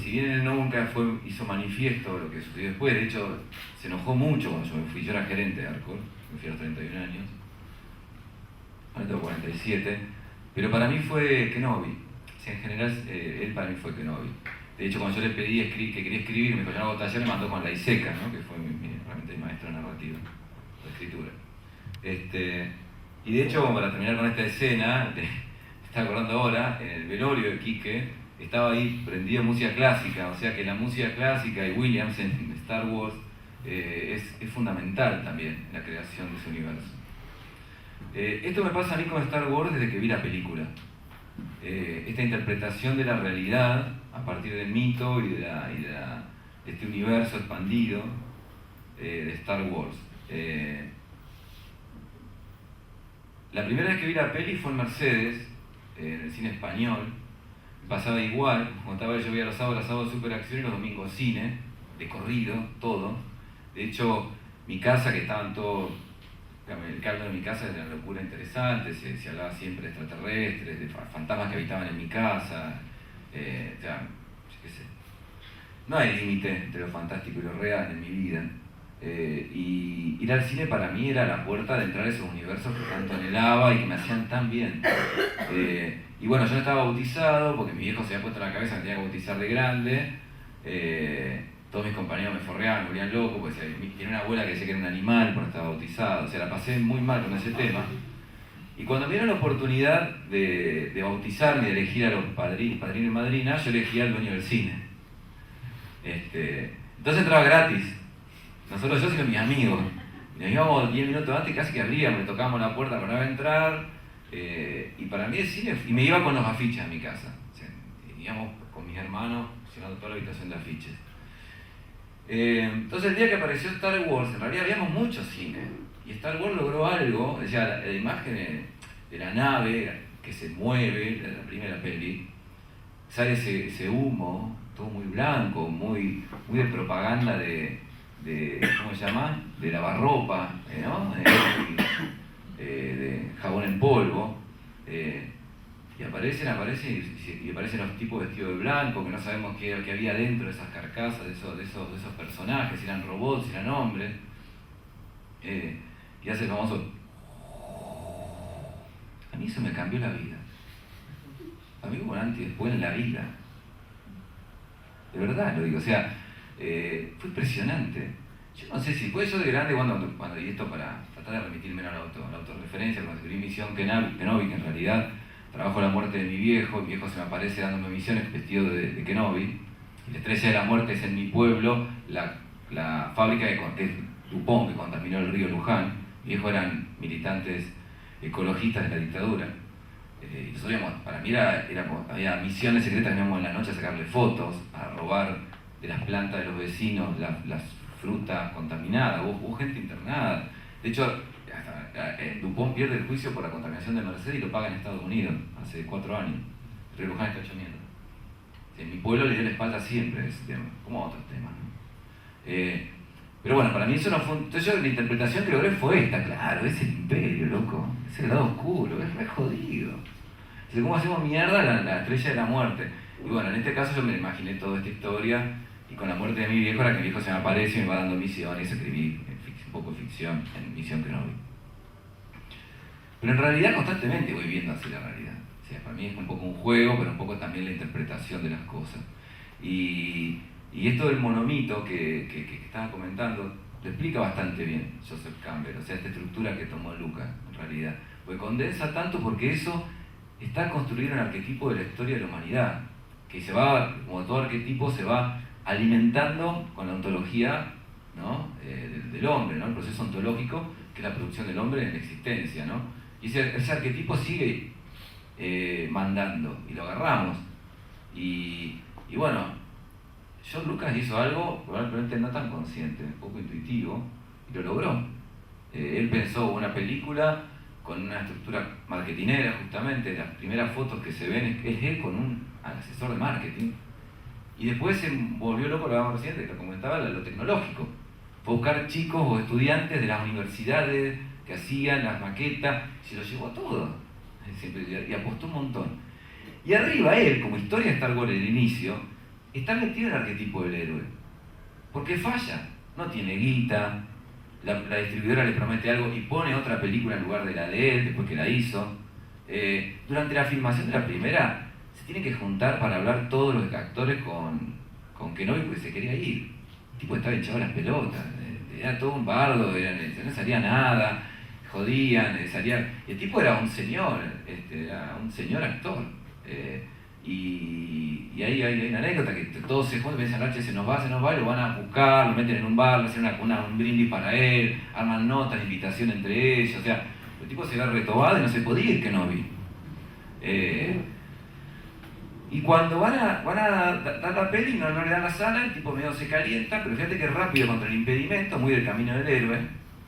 si bien él nunca hizo manifiesto lo que sucedió después, de hecho se enojó mucho cuando yo me fui, yo era gerente de Arcor, me fui a los 31 años, ahora tengo 47, pero para mí fue Kenobi, o sea, en general él para mí fue Kenobi. De hecho cuando yo le pedí que quería escribir, me dijo yo no hago taller, me mandó con la Iseca, ¿no? Que fue realmente mi maestro narrativo, de escritura. Y de hecho, para terminar con esta escena, me estaba acordando ahora, en el velorio de Quique, estaba ahí prendida música clásica, o sea que la música clásica y Williams en Star Wars es fundamental también en la creación de ese universo. Esto me pasa a mí con Star Wars desde que vi la película. Esta interpretación de la realidad a partir del mito y de este universo expandido de Star Wars. La primera vez que vi la peli fue en Mercedes, en el cine español. Pasaba igual, como estaba yo veía los sábados superacción y los domingos cine, de corrido, todo. De hecho, mi casa, que estaban todos, el caldo de mi casa era una locura interesante, se hablaba siempre de extraterrestres, de fantasmas que habitaban en mi casa, o sea, yo qué sé. No hay límite entre lo fantástico y lo real en mi vida. Y ir al cine para mí era la puerta de entrar a esos universos que tanto anhelaba y que me hacían tan bien. Y bueno, yo no estaba bautizado porque mi viejo se había puesto en la cabeza que tenía que bautizar de grande, todos mis compañeros me forreaban, me volvían loco, porque tenía una abuela que decía que era un animal porque estaba bautizado, o sea, la pasé muy mal con ese tema. Y cuando me dieron la oportunidad de bautizarme y de elegir a los padrinos y madrinas, yo elegí al dueño del cine. Entonces entraba gratis. Nosotros, yo sino mis amigos. Nos íbamos 10 minutos antes y casi que abríamos, le tocábamos la puerta para no entrar. Y para mí el cine, y me iba con los afiches a mi casa. O sea, íbamos con mis hermanos, llenando toda la habitación de afiches. Entonces el día que apareció Star Wars, en realidad habíamos mucho cine. Y Star Wars logró algo, o sea, la imagen de la nave que se mueve, la primera peli, sale ese humo, todo muy blanco, muy de propaganda de ¿cómo se llama? De lavarropa, ¿no? De jabón en polvo. Y aparecen los tipos vestidos de blanco, que no sabemos qué había dentro de esas carcasas, de esos personajes, si eran robots, si eran hombres. Y hace el famoso... A mí eso me cambió la vida. A mí hubo un antes y después en la vida. De verdad lo digo, o sea, fue impresionante. Yo no sé si fue yo de grande cuando y esto para tratar de remitirme a la autorreferencia, cuando escribí Misión Kenobi, que en realidad trabajo la muerte de mi viejo se me aparece dándome misiones vestido de Kenobi. Y la estrella de la muerte es en mi pueblo, la fábrica de DuPont que contaminó el río Luján. Mi viejo eran militantes ecologistas de la dictadura. Y nosotros íbamos, para mí había misiones secretas, íbamos en la noche a sacarle fotos, a robar de las plantas de los vecinos las frutas contaminadas, hubo gente internada. De hecho, DuPont pierde el juicio por la contaminación de Mercedes y lo paga en Estados Unidos, hace 4 años. El río Luján está hecho mierda. En mi pueblo le dio la espalda siempre a ese tema, como a otros temas, ¿no? Pero bueno, para mí eso no fue... Entonces yo la interpretación que logré fue esta, claro, es el imperio, loco, es el lado oscuro, es re jodido. Entonces, ¿cómo hacemos mierda la estrella de la muerte? Y bueno, en este caso yo me imaginé toda esta historia, y con la muerte de mi viejo, era que mi viejo se me aparece y me va dando misiones, escribí un poco de ficción en Misión Kenobi. Pero en realidad constantemente voy viendo así la realidad. O sea, para mí es un poco un juego, pero un poco también la interpretación de las cosas. Y esto del monomito que estaba comentando, lo explica bastante bien Joseph Campbell, o sea, esta estructura que tomó Lucas, en realidad. Porque condensa tanto porque eso está construido en el arquetipo de la historia de la humanidad, que se va, como todo arquetipo, se va alimentando con la ontología, ¿no? del hombre, ¿no? El proceso ontológico, que es la producción del hombre en la existencia, ¿no? Y ese arquetipo sigue mandando, y lo agarramos. Y bueno, George Lucas hizo algo probablemente no tan consciente, un poco intuitivo, y lo logró. Él pensó una película con una estructura marketinera, justamente. Las primeras fotos que se ven es él con un asesor de marketing. Y después se volvió loco, lo hablábamos recién, que comentaba, lo tecnológico. Fue a buscar chicos o estudiantes de las universidades que hacían las maquetas, se lo llevó a todo. Y apostó un montón. Y arriba él, como historia de Star Wars en el inicio, está metido en el arquetipo del héroe. Porque falla, no tiene guita, la distribuidora le promete algo y pone otra película en lugar de la de él, después que la hizo. Durante la filmación de la primera, se tienen que juntar para hablar todos los actores con Kenobi porque se quería ir. El tipo estaba echado a las pelotas, era todo un bardo, no salía nada, jodían, y el tipo era un señor actor. Y ahí hay una anécdota que todos se juntan y piensan, se nos va, y lo van a buscar, lo meten en un bar, le hacen un brindis para él, arman notas, invitación entre ellos, o sea, el tipo se ve retobado y no se podía ir Kenobi. Y cuando van a dar la peli, no le dan la sala, el tipo medio se calienta, pero fíjate que rápido contra el impedimento, muy del camino del héroe,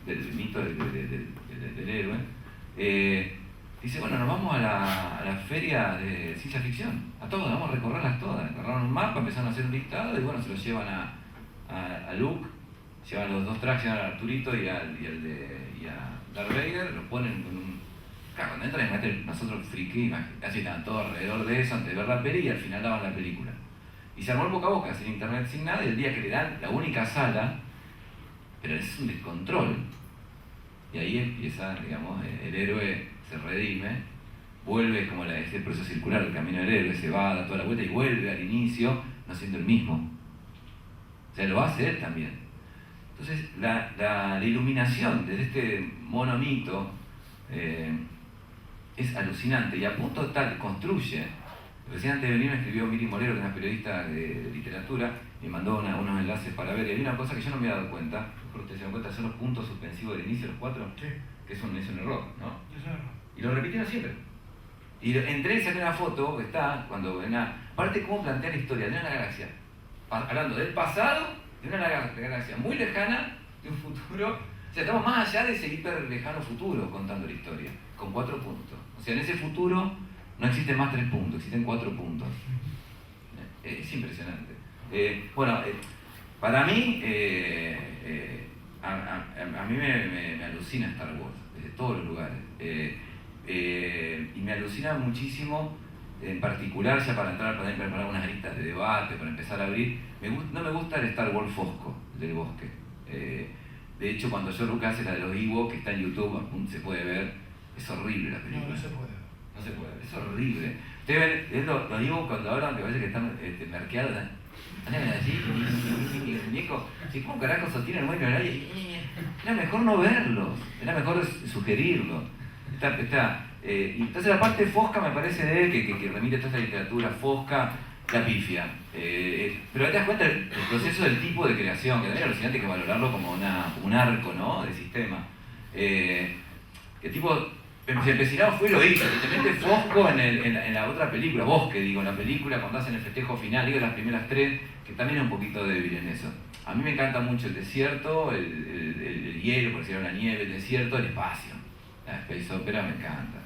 del mito del héroe, dice, bueno, nos vamos a la feria de ciencia ficción, a todas, vamos a recorrerlas todas. Agarraron un mapa, empezaron a hacer un listado y bueno, se lo llevan a Luke, llevan los 2 tracks, llevan a Arturito y a Darth Vader, los ponen con un... Claro, cuando entran les meten nosotros friki, casi estaban todos alrededor de eso antes de ver la peli y al final daban la película. Y se armó el boca a boca, sin internet, sin nada, y el día que le dan la única sala, pero es un descontrol. Y ahí empieza, digamos, el héroe se redime, vuelve como ese proceso circular, el camino del héroe, se va, da toda la vuelta y vuelve al inicio, no siendo el mismo. O sea, lo hace él también. Entonces, la iluminación de este monomito es alucinante y a punto tal construye. Recién antes de venir me escribió Miri Morero, que es una periodista de literatura, y mandó unos enlaces para ver. Y hay una cosa que yo no me había dado cuenta, mejor ustedes se dan cuenta, son los puntos suspensivos del inicio, los 4, Sí, que es un error, ¿no? eso es. Y lo repitieron siempre. Y entré y saqué una foto que está, cuando aparte cómo plantea la historia de una galaxia, hablando del pasado, de una galaxia muy lejana, de un futuro. O sea, estamos más allá de ese hiper lejano futuro contando la historia, con 4 puntos. O sea, en ese futuro no existen más 3 puntos, existen 4 puntos. Es impresionante. Para mí, a mí me alucina Star Wars, desde todos los lugares. Y me alucina muchísimo, en particular, ya para entrar, para preparar unas aristas de debate, para empezar a abrir, no me gusta el Star Wars fosco, el del bosque. De hecho, cuando George Lucas hace la de los Ewoks, que está en YouTube, se puede ver, es horrible la película. No, no se puede. No se puede, es horrible. Ustedes ven los Ewoks cuando hablan, que parece que están merqueados, andan así, y el muñeco, ¿cómo carajo sostiene el muñeco? Era mejor no verlos, era mejor sugerirlo. Y entonces la parte fosca me parece de él, que remite a toda esta literatura fosca, la pifia. Pero te das cuenta del proceso del tipo de creación, que también es alucinante, que valorarlo como un arco, ¿no?, de sistema. Que tipo, se empecinado fue y lo hizo, especialmente Fosco en la otra película, Bosque, digo, en la película cuando hacen el festejo final, digo las primeras 3, que también es un poquito débil en eso. A mí me encanta mucho el desierto, el hielo, por decirlo, la nieve, el desierto, el espacio. La space opera me encanta.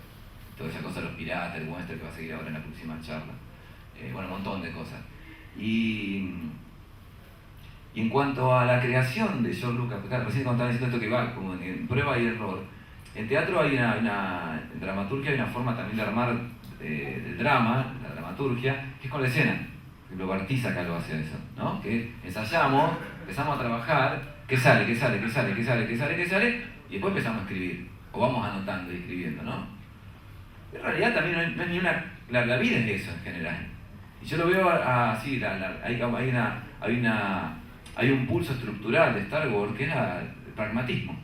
Toda esa cosa de los piratas, el western que va a seguir ahora en la próxima charla. Un montón de cosas. Y en cuanto a la creación de George Lucas, recién cuando estaba diciendo esto que va como en prueba y error, en teatro hay en dramaturgia hay una forma también de armar el drama, la dramaturgia, que es con la escena. Lo Bartiz acá lo hace eso, ¿no? Que ensayamos, empezamos a trabajar, ¿qué sale? Y después empezamos a escribir, o vamos anotando y escribiendo, ¿no? En realidad también no es ni una... La vida es eso en general. Y yo lo veo así, hay un pulso estructural de Star Wars que es el pragmatismo.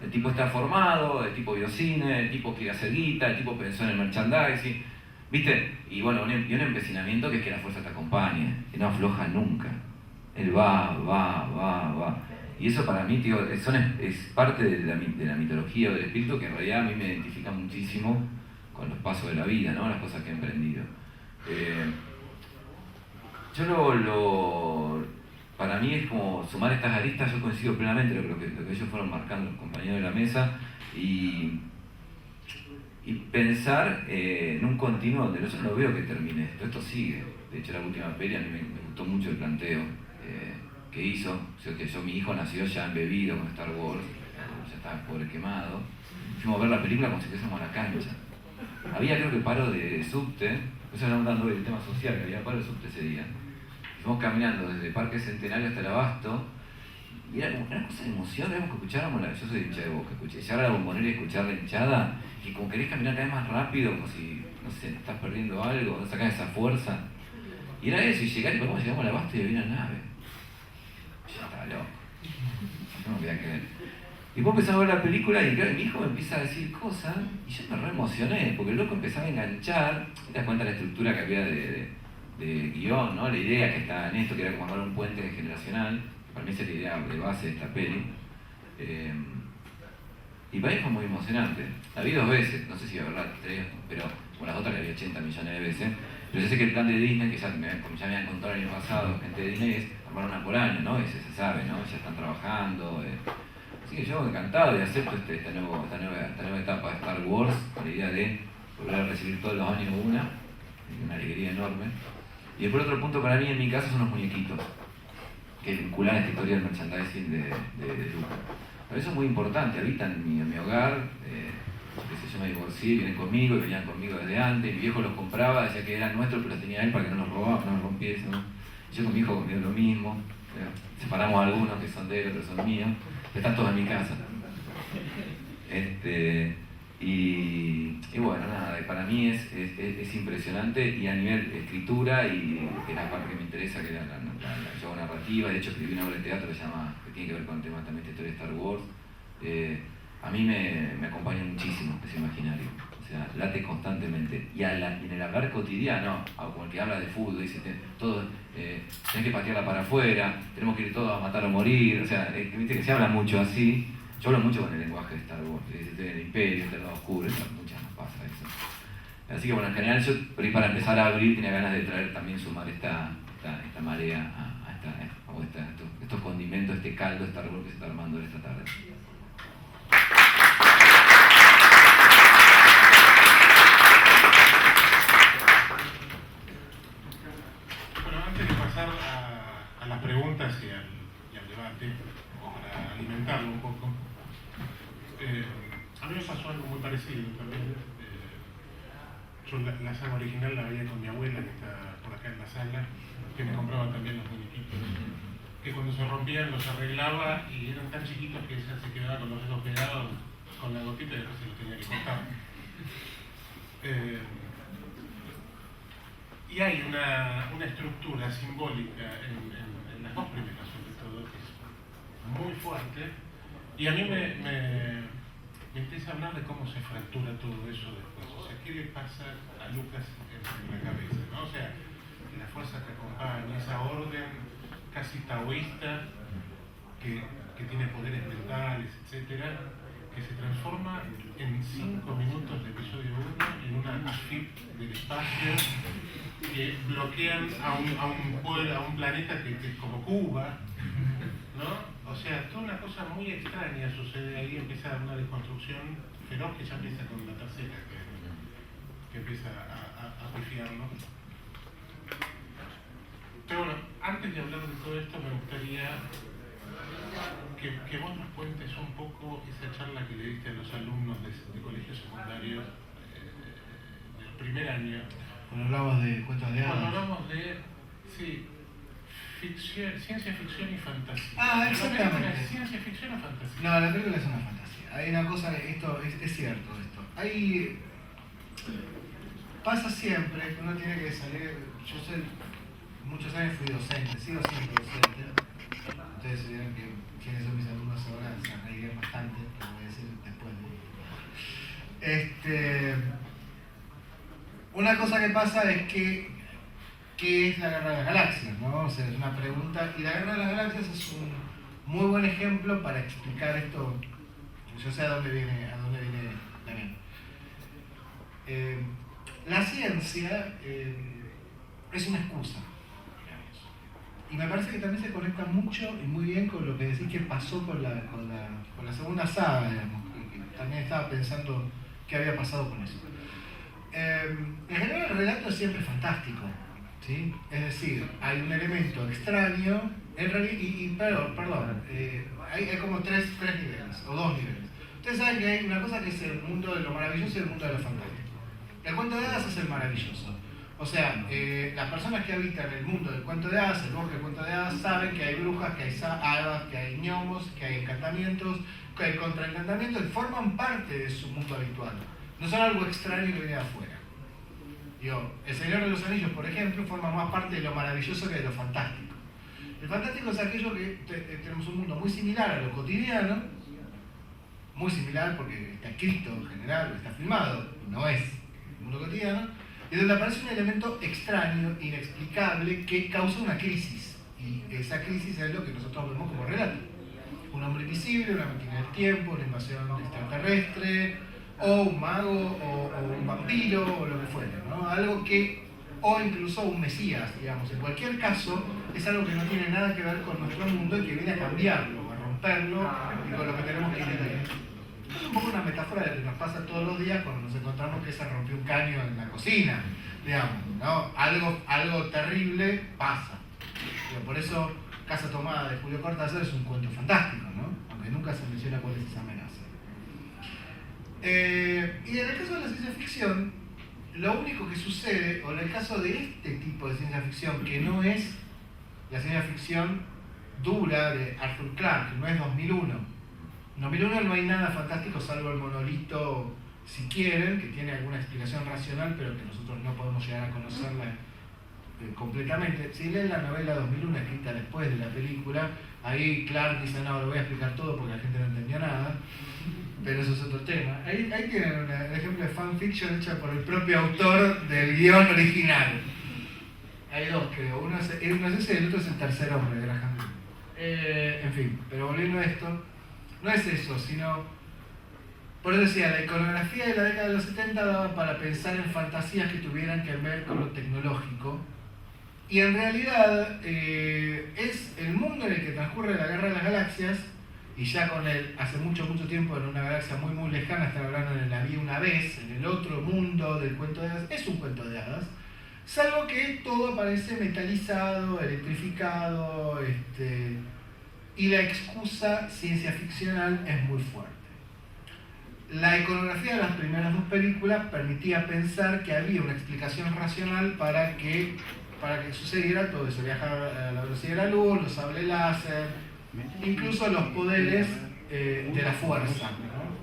El tipo está formado, el tipo vio cine, el tipo quiere hacer guita, el tipo pensó en el merchandising, ¿viste? Y bueno, un empecinamiento que es que la fuerza te acompañe, que no afloja nunca. Él va. Y eso para mí, tío, es parte de la mitología o del espíritu que en realidad a mí me identifica muchísimo con los pasos de la vida, ¿no? Las cosas que he emprendido. Para mí es como sumar estas aristas, yo coincido plenamente con lo que ellos fueron marcando los compañeros de la mesa y pensar en un continuo donde yo no veo que termine esto sigue. De hecho, la última peli a mí me gustó mucho el planteo que hizo. O sea, que mi hijo nació ya embebido con Star Wars, ya estaba pobre quemado. Fuimos a ver la película como si fuésemos a la cancha. Había, creo que, paro de subte, eso era hablando del tema social, que había paro de subte ese día. Fuimos caminando desde Parque Centenario hasta el Abasto, y era como una cosa de emoción, era como que escucháramos yo soy de hincha de Boca, llegar a la Bombonera y escuchar la hinchada, y como querés caminar cada vez más rápido, como si, no sé, estás perdiendo algo, no sacás esa fuerza. Y era eso, y llegamos al Abasto y había una nave. Yo estaba loco. No me podía creer. Y después empezamos a ver la película y claro, mi hijo me empieza a decir cosas y yo me re emocioné, porque el loco empezaba a enganchar, te das cuenta de la estructura que había de guión, ¿no? La idea que estaba en esto, que era como armar un puente generacional, que para mí esa es la idea de base de esta peli. Y para mí fue muy emocionante. La vi 2 veces, no sé si a verla 3, pero con las otras la vi 80 millones de veces. Pero yo sé que el plan de Disney, que como ya me habían contado el año pasado, gente de Disney, es armar una por año, ¿no? Ese se sabe, ¿no? Ya están trabajando. Así que yo encantado de acepto esta nueva etapa de Star Wars, con la idea de volver a recibir todos los años una alegría enorme. Y el otro punto para mí, en mi caso, son los muñequitos, que vinculan esta historia del merchandising de Lucas. Pero eso es muy importante, habitan en mi hogar, yo me divorcié, vienen conmigo y venían conmigo desde antes, mi viejo los compraba, decía que eran nuestros, pero los tenía él para que no los robaba, no los rompiese, ¿no? Yo con mi hijo conmigo lo mismo, separamos algunos que son de él, otros son míos, están todos en mi casa. Y bueno, nada, para mí es impresionante, y a nivel escritura, y que es la parte que me interesa, que es la narrativa. De hecho, escribí una obra de teatro que tiene que ver con temas también de historia de Star Wars. A mí me acompaña muchísimo ese imaginario, o sea, late constantemente. Y en el hablar cotidiano, como el que habla de fútbol, dice, todos tenés que patearla para afuera, tenemos que ir todos a matar o morir, o sea, viste que se habla mucho así. Yo hablo mucho con el lenguaje de Star Wars, el imperio, el lado oscuro, muchas nos pasa eso. Así que bueno, en general yo, para empezar a abrir, tenía ganas de traer también, sumar esta marea a estos condimentos, este caldo de Star Wars que se está armando esta tarde. Bueno, antes de pasar a las preguntas y al debate, o para alimentarlo un poco, a mí me pasó algo muy parecido también. Yo la saga original la veía con mi abuela, que está por acá en la sala, que me compraba también los muñequitos, que cuando se rompían los arreglaba y eran tan chiquitos que ella se quedaba con los dedos pegados con la gotita y después se los tenía que cortar. Y hay una estructura simbólica en las dos primeras, sobre todo, que es muy fuerte, y a mí me empieza a hablar de cómo se fractura todo eso después. O sea, ¿qué le pasa a Lucas en la cabeza, ¿no? O sea, la fuerza que acompaña, esa orden casi taoísta que tiene poderes mentales, etcétera, que se transforma en 5 minutos de episodio 1 en una AFIP del espacio que bloquean a un planeta que es como Cuba, ¿no? O sea, toda una cosa muy extraña sucede ahí, empieza una desconstrucción feroz que ya empieza con la tercera, que empieza a pifiarlo. Pero bueno, antes de hablar de todo esto, me gustaría que vos nos cuentes un poco esa charla que le diste a los alumnos de colegios secundarios del primer año. Cuando hablamos de cuentos de hadas. Cuando hablamos de, sí, ciencia ficción y fantasía. Ah, exactamente. ¿La película es ciencia ficción o fantasía? No, la película es una fantasía. Hay una cosa, esto es cierto esto. Pasa siempre que uno tiene que salir. Yo sé, muchos años fui docente, sigo siendo docente. Ustedes dirán que quienes son mis alumnos ahora se reirían bastante, lo voy a decir después. Una cosa que pasa es ¿qué es la Guerra de las Galaxias? ¿No? O sea, es una pregunta, y la Guerra de las Galaxias es un muy buen ejemplo para explicar esto. Yo sé a dónde viene también. La ciencia es una excusa, digamos. Y me parece que también se conecta mucho y muy bien con lo que decís que pasó con la segunda saga, digamos, que también estaba pensando qué había pasado con eso. En general el relato es siempre fantástico, ¿sí? Es decir, hay un elemento extraño, en realidad, perdón, hay como tres niveles, o 2 niveles. Ustedes saben que hay una cosa que es el mundo de lo maravilloso y el mundo de lo fantástico. El cuento de hadas es el maravilloso. O sea, las personas que habitan el mundo del cuento de hadas, el bosque del cuento de hadas, saben que hay brujas, que hay hadas, que hay gnomos, que hay encantamientos, que hay contraencantamientos, y forman parte de su mundo habitual. No son algo extraño que viene de afuera. El Señor de los Anillos, por ejemplo, forma más parte de lo maravilloso que de lo fantástico. El fantástico es aquello que tenemos un mundo muy similar a lo cotidiano, muy similar porque está escrito en general, está filmado, no es el mundo cotidiano, y donde aparece un elemento extraño, inexplicable, que causa una crisis. Y esa crisis es lo que nosotros vemos como relato. Un hombre invisible, una máquina del tiempo, una invasión extraterrestre, o un mago, o un vampiro, o lo que fuera, ¿no? Algo que, o incluso un mesías, digamos. En cualquier caso, es algo que no tiene nada que ver con nuestro mundo y que viene a cambiarlo, a romperlo, y con lo que tenemos que vivir. Es un poco una metáfora de lo que nos pasa todos los días cuando nos encontramos que se rompió un caño en la cocina, digamos, ¿no? Algo terrible pasa. Por eso, Casa Tomada de Julio Cortázar es un cuento fantástico, ¿no? Aunque nunca se menciona cuál es esa amenaza. Y en el caso de la ciencia ficción, lo único que sucede, o en el caso de este tipo de ciencia ficción, que no es la ciencia ficción dura de Arthur Clarke, no es 2001. En 2001 no hay nada fantástico salvo el monolito si quieren, que tiene alguna explicación racional, pero que nosotros no podemos llegar a conocerla completamente. Si leen la novela 2001 escrita después de la película, ahí Clark dice, no, lo voy a explicar todo porque la gente no entendió nada, pero eso es otro tema. Ahí tienen un ejemplo de fanfiction hecha por el propio autor del guión original. Hay dos, creo. Uno es ese y el otro es el tercer hombre de Graham Greene. En fin, pero volviendo a esto, no es eso, sino... Por eso decía, la iconografía de la década de los 70 daba para pensar en fantasías que tuvieran que ver con lo tecnológico. Y en realidad es el mundo en el que transcurre la Guerra de las Galaxias, y ya con él hace mucho tiempo en una galaxia muy lejana, están hablando en el Había una vez, en el otro mundo del cuento de hadas, es un cuento de hadas, salvo que todo parece metalizado, electrificado, y la excusa ciencia ficcional es muy fuerte. La iconografía de las primeras dos películas permitía pensar que había una explicación racional para que sucediera todo eso, viajar a la velocidad de la luz, los sables láser, incluso los poderes de la fuerza, ¿no?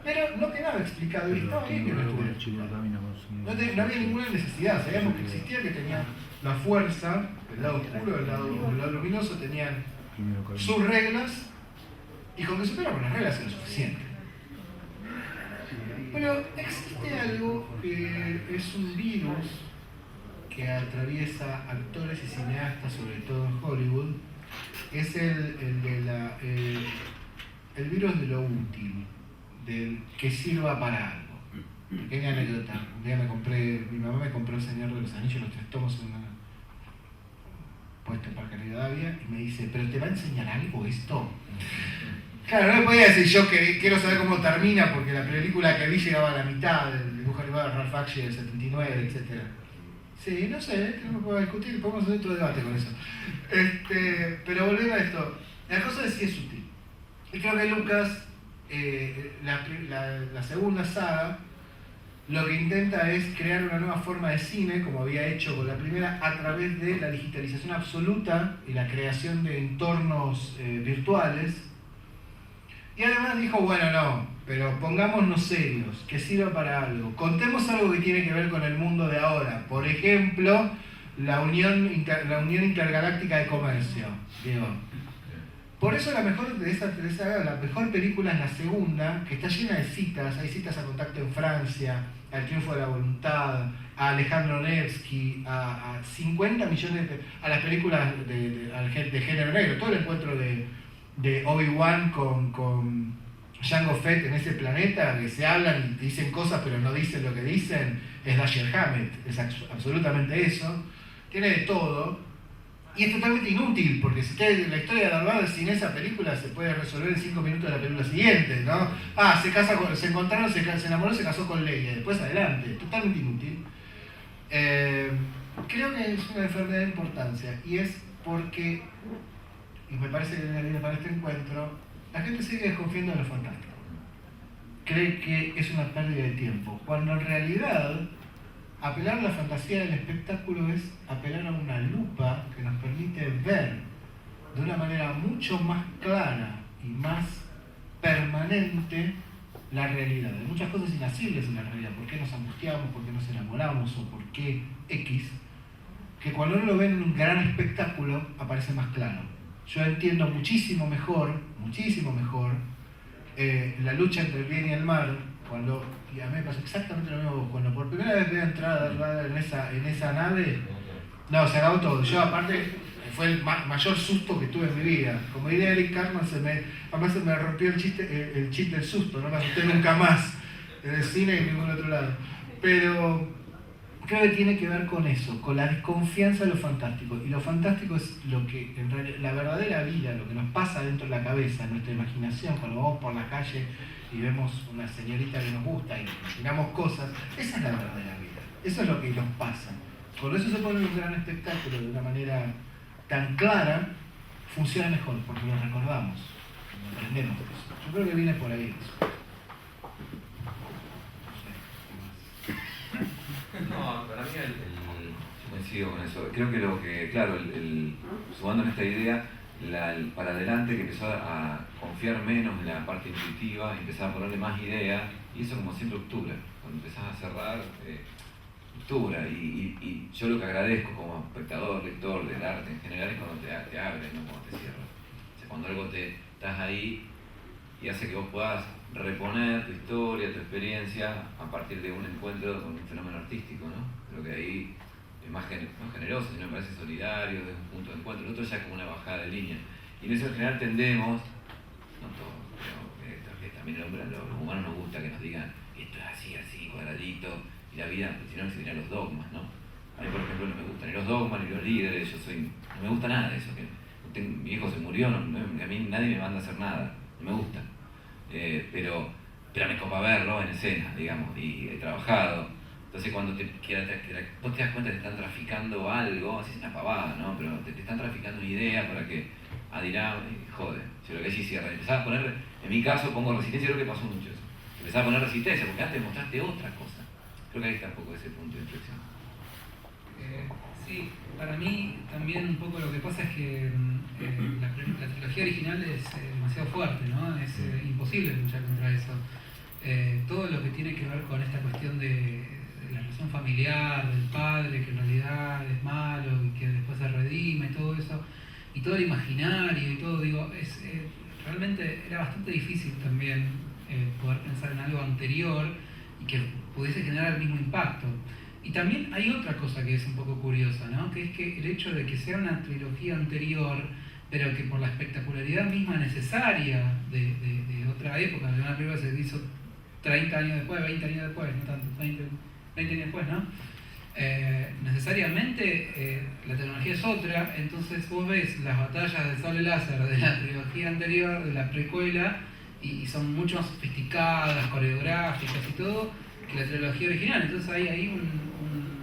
Pero no quedaba explicado y estaba bien que no estuviera explicado. No había ninguna necesidad, sabíamos que existía, que tenía la fuerza, el lado oscuro, el lado luminoso, tenían sus reglas, y con que supieran las reglas era suficiente. Pero existe algo que es un virus que atraviesa actores y cineastas, sobre todo en Hollywood, es el virus de lo útil, del que sirva para algo. Pequeña anécdota, un día mi mamá me compró El Señor de los Anillos, los 3 tomos en una puesto en Parque Rivadavia, y me dice, ¿pero te va a enseñar algo esto? Claro, no le podía decir yo que quiero saber cómo termina, porque la película que vi llegaba a la mitad del dibujo animado de Ralph Bakshi del 79, etc. Sí, no sé, que no me puedo discutir, podemos hacer otro debate con eso. Pero volviendo a esto, la cosa es si es útil. Y creo que Lucas, la segunda saga, lo que intenta es crear una nueva forma de cine, como había hecho con la primera, a través de la digitalización absoluta y la creación de entornos virtuales. Y además dijo, bueno, no, pero pongámonos serios, que sirva para algo. Contemos algo que tiene que ver con el mundo de ahora. Por ejemplo, la Unión Intergaláctica de Comercio. Digo. Por eso la mejor la mejor película es la segunda, que está llena de citas. Hay citas a Contacto en Francia, al Triunfo de la Voluntad, a Alejandro Nevsky, a 50 millones a las películas de género negro. Todo el encuentro de Obi-Wan con Jango Fett en ese planeta, que se hablan y dicen cosas pero no dicen lo que dicen, es Dashiell Hammett, es absolutamente eso. Tiene de todo y es totalmente inútil, porque si la historia de Darth Vader sin esa película se puede resolver en 5 minutos de la película siguiente, ¿no? Se encontraron, se enamoró, se casó con Leia, después adelante, totalmente inútil. Creo que es una enfermedad de importancia, y es porque, y me parece que viene para este encuentro, la gente sigue desconfiando de lo fantástico. Cree que es una pérdida de tiempo, cuando en realidad apelar a la fantasía del espectáculo es apelar a una lupa que nos permite ver de una manera mucho más clara y más permanente la realidad. Hay muchas cosas inasibles en la realidad, por qué nos angustiamos, por qué nos enamoramos o por qué X, que cuando uno lo ve en un gran espectáculo aparece más claro. Yo entiendo muchísimo mejor la lucha entre el bien y el mal, y a mí me pasó exactamente lo mismo. Cuando por primera vez voy a entrar a Darth Vader en esa nave, no, se acabó todo. Yo aparte, fue el mayor susto que tuve en mi vida. Como diría Eric Cartman, además se me rompió el chip del susto, no me asusté nunca más en el cine y en ningún otro lado. Pero creo que tiene que ver con eso, con la desconfianza de lo fantástico. Y lo fantástico es lo que, en realidad, la verdadera vida, lo que nos pasa dentro de la cabeza, nuestra imaginación, cuando vamos por la calle y vemos una señorita que nos gusta y imaginamos cosas. Esa es la verdadera vida, eso es lo que nos pasa. Cuando eso se pone en un gran espectáculo de una manera tan clara, funciona mejor, porque lo recordamos, lo aprendemos de eso. Yo creo que viene por ahí eso. No, para mí yo coincido con eso. Creo que claro, sumando en esta idea, para adelante, que empezó a confiar menos en la parte intuitiva, empezar a ponerle más idea Y eso como siempre obtura. Cuando empezás a cerrar, obtura. Y yo lo que agradezco como espectador, lector del arte en general es cuando te abres, no cuando te cierras. O sea, cuando algo estás ahí y hace que vos puedas reponer tu historia, tu experiencia a partir de un encuentro con un fenómeno artístico, ¿no? Creo que ahí es más generoso, sino me parece solidario, es un punto de encuentro. El otro ya es como una bajada de línea. Y en eso en general tendemos, no todos, pero que también a los humanos nos gusta que nos digan esto es así, así, cuadradito, y la vida, si no serían los dogmas, ¿no? A mí, por ejemplo, no me gustan ni los dogmas ni los líderes, no me gusta nada de eso. Mi hijo se murió, a mí nadie me manda a hacer nada, no me gusta. Pero me copa verlo en escena, digamos, y he trabajado. Entonces cuando vos te das cuenta que te están traficando algo, así es una pavada, ¿no? Pero te están traficando una idea para que dirá, joder, si lo que sí cierra. Empezás a poner, en mi caso pongo resistencia, creo que pasó mucho eso. Empezás a poner resistencia, porque antes mostraste otra cosa. Creo que ahí está un poco ese punto de inflexión. Sí, para mí también un poco lo que pasa es que la trilogía original es demasiado fuerte, ¿no? Es imposible luchar contra eso. Todo lo que tiene que ver con esta cuestión de la relación familiar, del padre que en realidad es malo y que después se redime, todo eso, y todo el imaginario y todo, digo, realmente era bastante difícil también poder pensar en algo anterior y que pudiese generar el mismo impacto. Y también hay otra cosa que es un poco curiosa, ¿no? Que es que el hecho de que sea una trilogía anterior, pero que por la espectacularidad misma necesaria de otra época, de una película que se hizo 30 años después, 20 años después, no tanto, 20 años después, ¿no? Necesariamente la tecnología es otra, entonces vos ves las batallas de sable láser de la trilogía anterior, de la precuela, y son mucho más sofisticadas, coreográficas y todo, que la trilogía original. Entonces hay ahí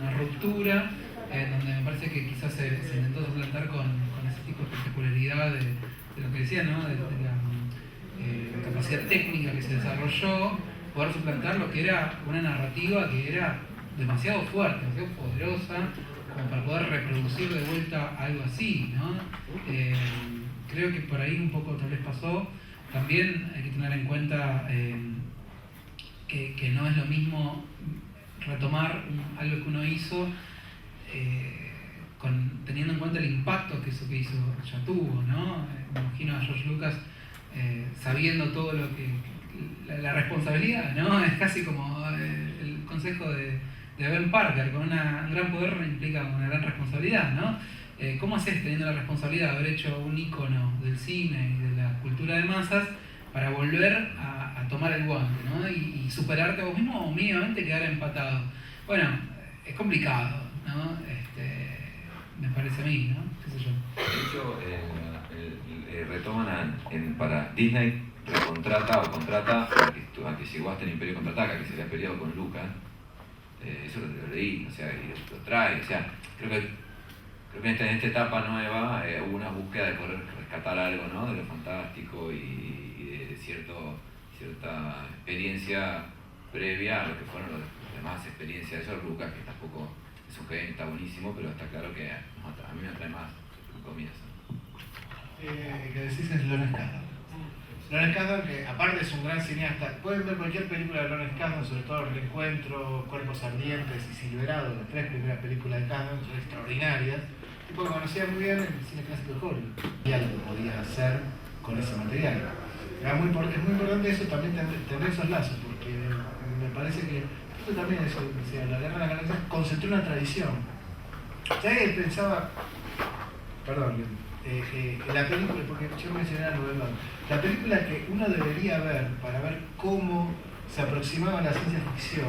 una ruptura donde me parece que quizás se intentó suplantar con ese tipo de espectacularidad de lo que decía, ¿no? de la capacidad técnica que se desarrolló, poder suplantar lo que era una narrativa que era demasiado fuerte, demasiado poderosa, como para poder reproducir de vuelta algo así, ¿no? Creo que por ahí un poco tal vez pasó. También hay que tener en cuenta que no es lo mismo retomar algo que uno hizo teniendo en cuenta el impacto que eso que hizo ya tuvo, ¿no? Me imagino a George Lucas sabiendo todo lo que la responsabilidad, ¿no? Es casi como el consejo de Ben Parker, con un gran poder implica una gran responsabilidad, ¿no? ¿Cómo haces teniendo la responsabilidad de haber hecho un ícono del cine y de la cultura de masas para volver a tomar el guante, ¿no? Y superarte a vos mismo o mínimamente quedar empatado? Bueno, es complicado, ¿no? Me parece a mí, ¿no? ¿Qué sé yo? De hecho, retoman para Disney recontrata o contrata a que llegó hasta el Imperio Contraataca, que se había peleado con Lucas. Eso lo leí, o sea, y lo trae, o sea, creo que en esta etapa nueva hubo una búsqueda de poder rescatar algo, ¿no? De lo fantástico y de cierta experiencia previa a lo que fueron las demás experiencias de George Lucas, que tampoco es un genio, está buenísimo, pero está claro que a mí me atrae más el comienzo. Que decís es Lawrence Kasdan. Lawrence Kasdan, que aparte es un gran cineasta, pueden ver cualquier película de Lawrence Kasdan, sobre todo El Reencuentro, Cuerpos Ardientes y Silverado, las tres primeras películas de Kasdan son extraordinarias. Tipo que conocía muy bien el cine clásico de Hollywood y algo que podías hacer con ese material. Es muy importante eso también, tener esos lazos, porque me parece que esto también es decía, la Guerra de las Galaxias concentró una tradición. ¿Sabes? Pensaba, perdón, la película, porque yo mencioné a Noel Baumbach, la película que uno debería ver para ver cómo se aproximaba a la ciencia ficción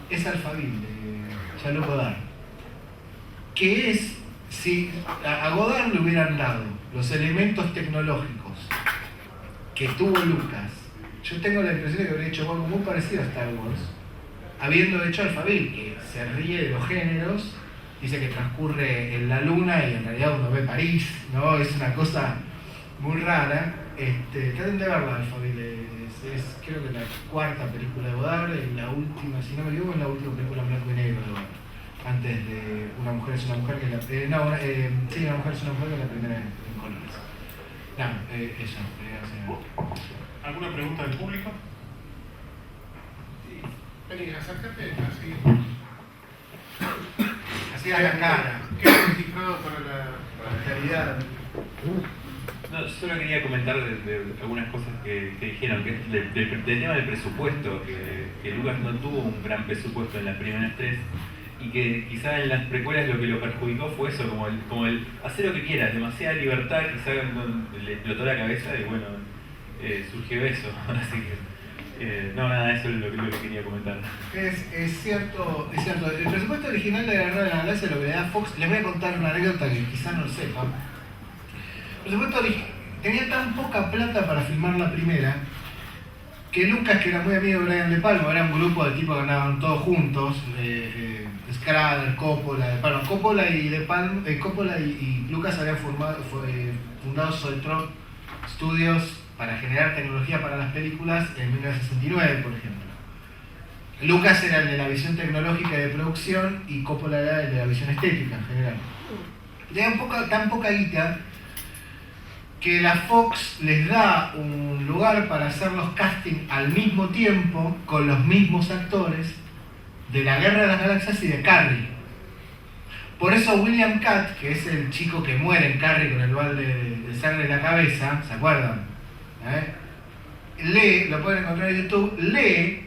es Alphaville, de Jean-Luc Godard, que es, si a Godard le hubieran dado los elementos tecnológicos que tuvo Lucas, yo tengo la impresión de que habría hecho algo muy parecido a Star Wars, habiendo hecho Alphaville, que se ríe de los géneros, dice que transcurre en la luna y en realidad uno ve París, ¿no? Es una cosa muy rara. Traten de verla, Alphaville. Es creo que la cuarta película de Godard, la última, si no me equivoco, es la última película en blanco y negro de Godard. Antes de Una mujer es una mujer, que es la sí, Una mujer es una mujer, que es la primera en colores. Eso. ¿Alguna pregunta del público? Vení, acércate así. Así a la cara. Queda registrado para la Posteridad. No, solo quería comentar de algunas cosas que dijeron, que es del tema del presupuesto, que Lucas no tuvo un gran presupuesto en las primeras tres, y que quizá en las precuelas lo que lo perjudicó fue eso, como el hacer lo que quieras, demasiada libertad, quizá le explotó la cabeza y bueno, surgió eso. Así que, no, nada, eso es lo que quería comentar. Es cierto, es cierto. El presupuesto original de la Guerra de la Galaxia, lo que le da Fox, les voy a contar una anécdota que quizá no lo sepan. El presupuesto tenía tan poca plata para filmar la primera, que Lucas, que era muy amigo de Brian De Palma, era un grupo de tipos que andaban todos juntos, Schrader, Coppola, De Palma. Coppola y De Palma, Coppola y Lucas habían fundado Zoetrope Studios para generar tecnología para las películas en 1969, por ejemplo. Lucas era el de la visión tecnológica y de producción y Coppola era el de la visión estética en general. Tenían tan poca guita que la Fox les da un lugar para hacer los castings al mismo tiempo con los mismos actores de la Guerra de las Galaxias y de Carrie. Por eso William Katt, que es el chico que muere en Carrie con el balde de sangre en la cabeza, ¿se acuerdan? Lee, lo pueden encontrar en YouTube, lee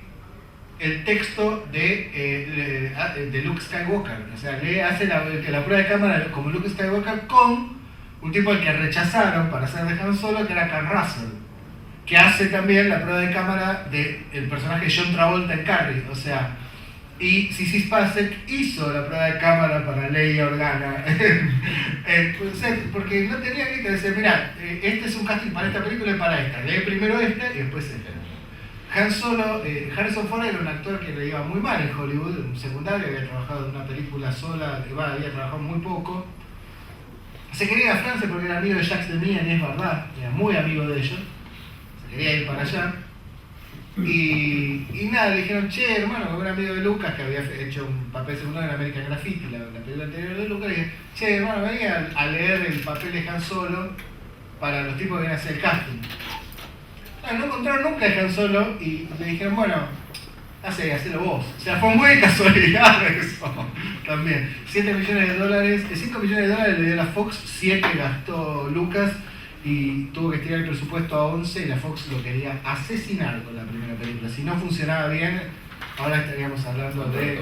el texto de Luke Skywalker. O sea, hace la prueba de cámara como Luke Skywalker con un tipo al que rechazaron para hacer de Han Solo, que era Kurt Russell, que hace también la prueba de cámara del personaje John Travolta en Carrie. O sea, y Sissy Spacek hizo la prueba de cámara para Leia Organa. Porque no tenía que decir, mira, este es un casting para esta película y para esta. Lee primero esta y después esta. Han Solo, Harrison Ford era un actor que le iba muy mal en Hollywood, un secundario, había trabajado en una película sola, había trabajado muy poco. Se quería ir a Francia porque era amigo de Jacques Demy, y es verdad, era muy amigo de ellos. Se quería ir para allá. Y nada, le dijeron, che, hermano, como era amigo de Lucas, que había hecho un papel secundario en American Graffiti, la película anterior de Lucas, le dije, che, hermano, venía a leer el papel de Han Solo para los tipos que iban a hacer el casting. No encontraron nunca a Han Solo y le dijeron, bueno, hacelo vos. O sea, fue muy casualidad eso también. 7 millones de dólares, 5 millones de dólares le dio la Fox, 7 gastó Lucas y tuvo que estirar el presupuesto a 11 y la Fox lo quería asesinar con la primera película. Si no funcionaba bien, ahora estaríamos hablando de...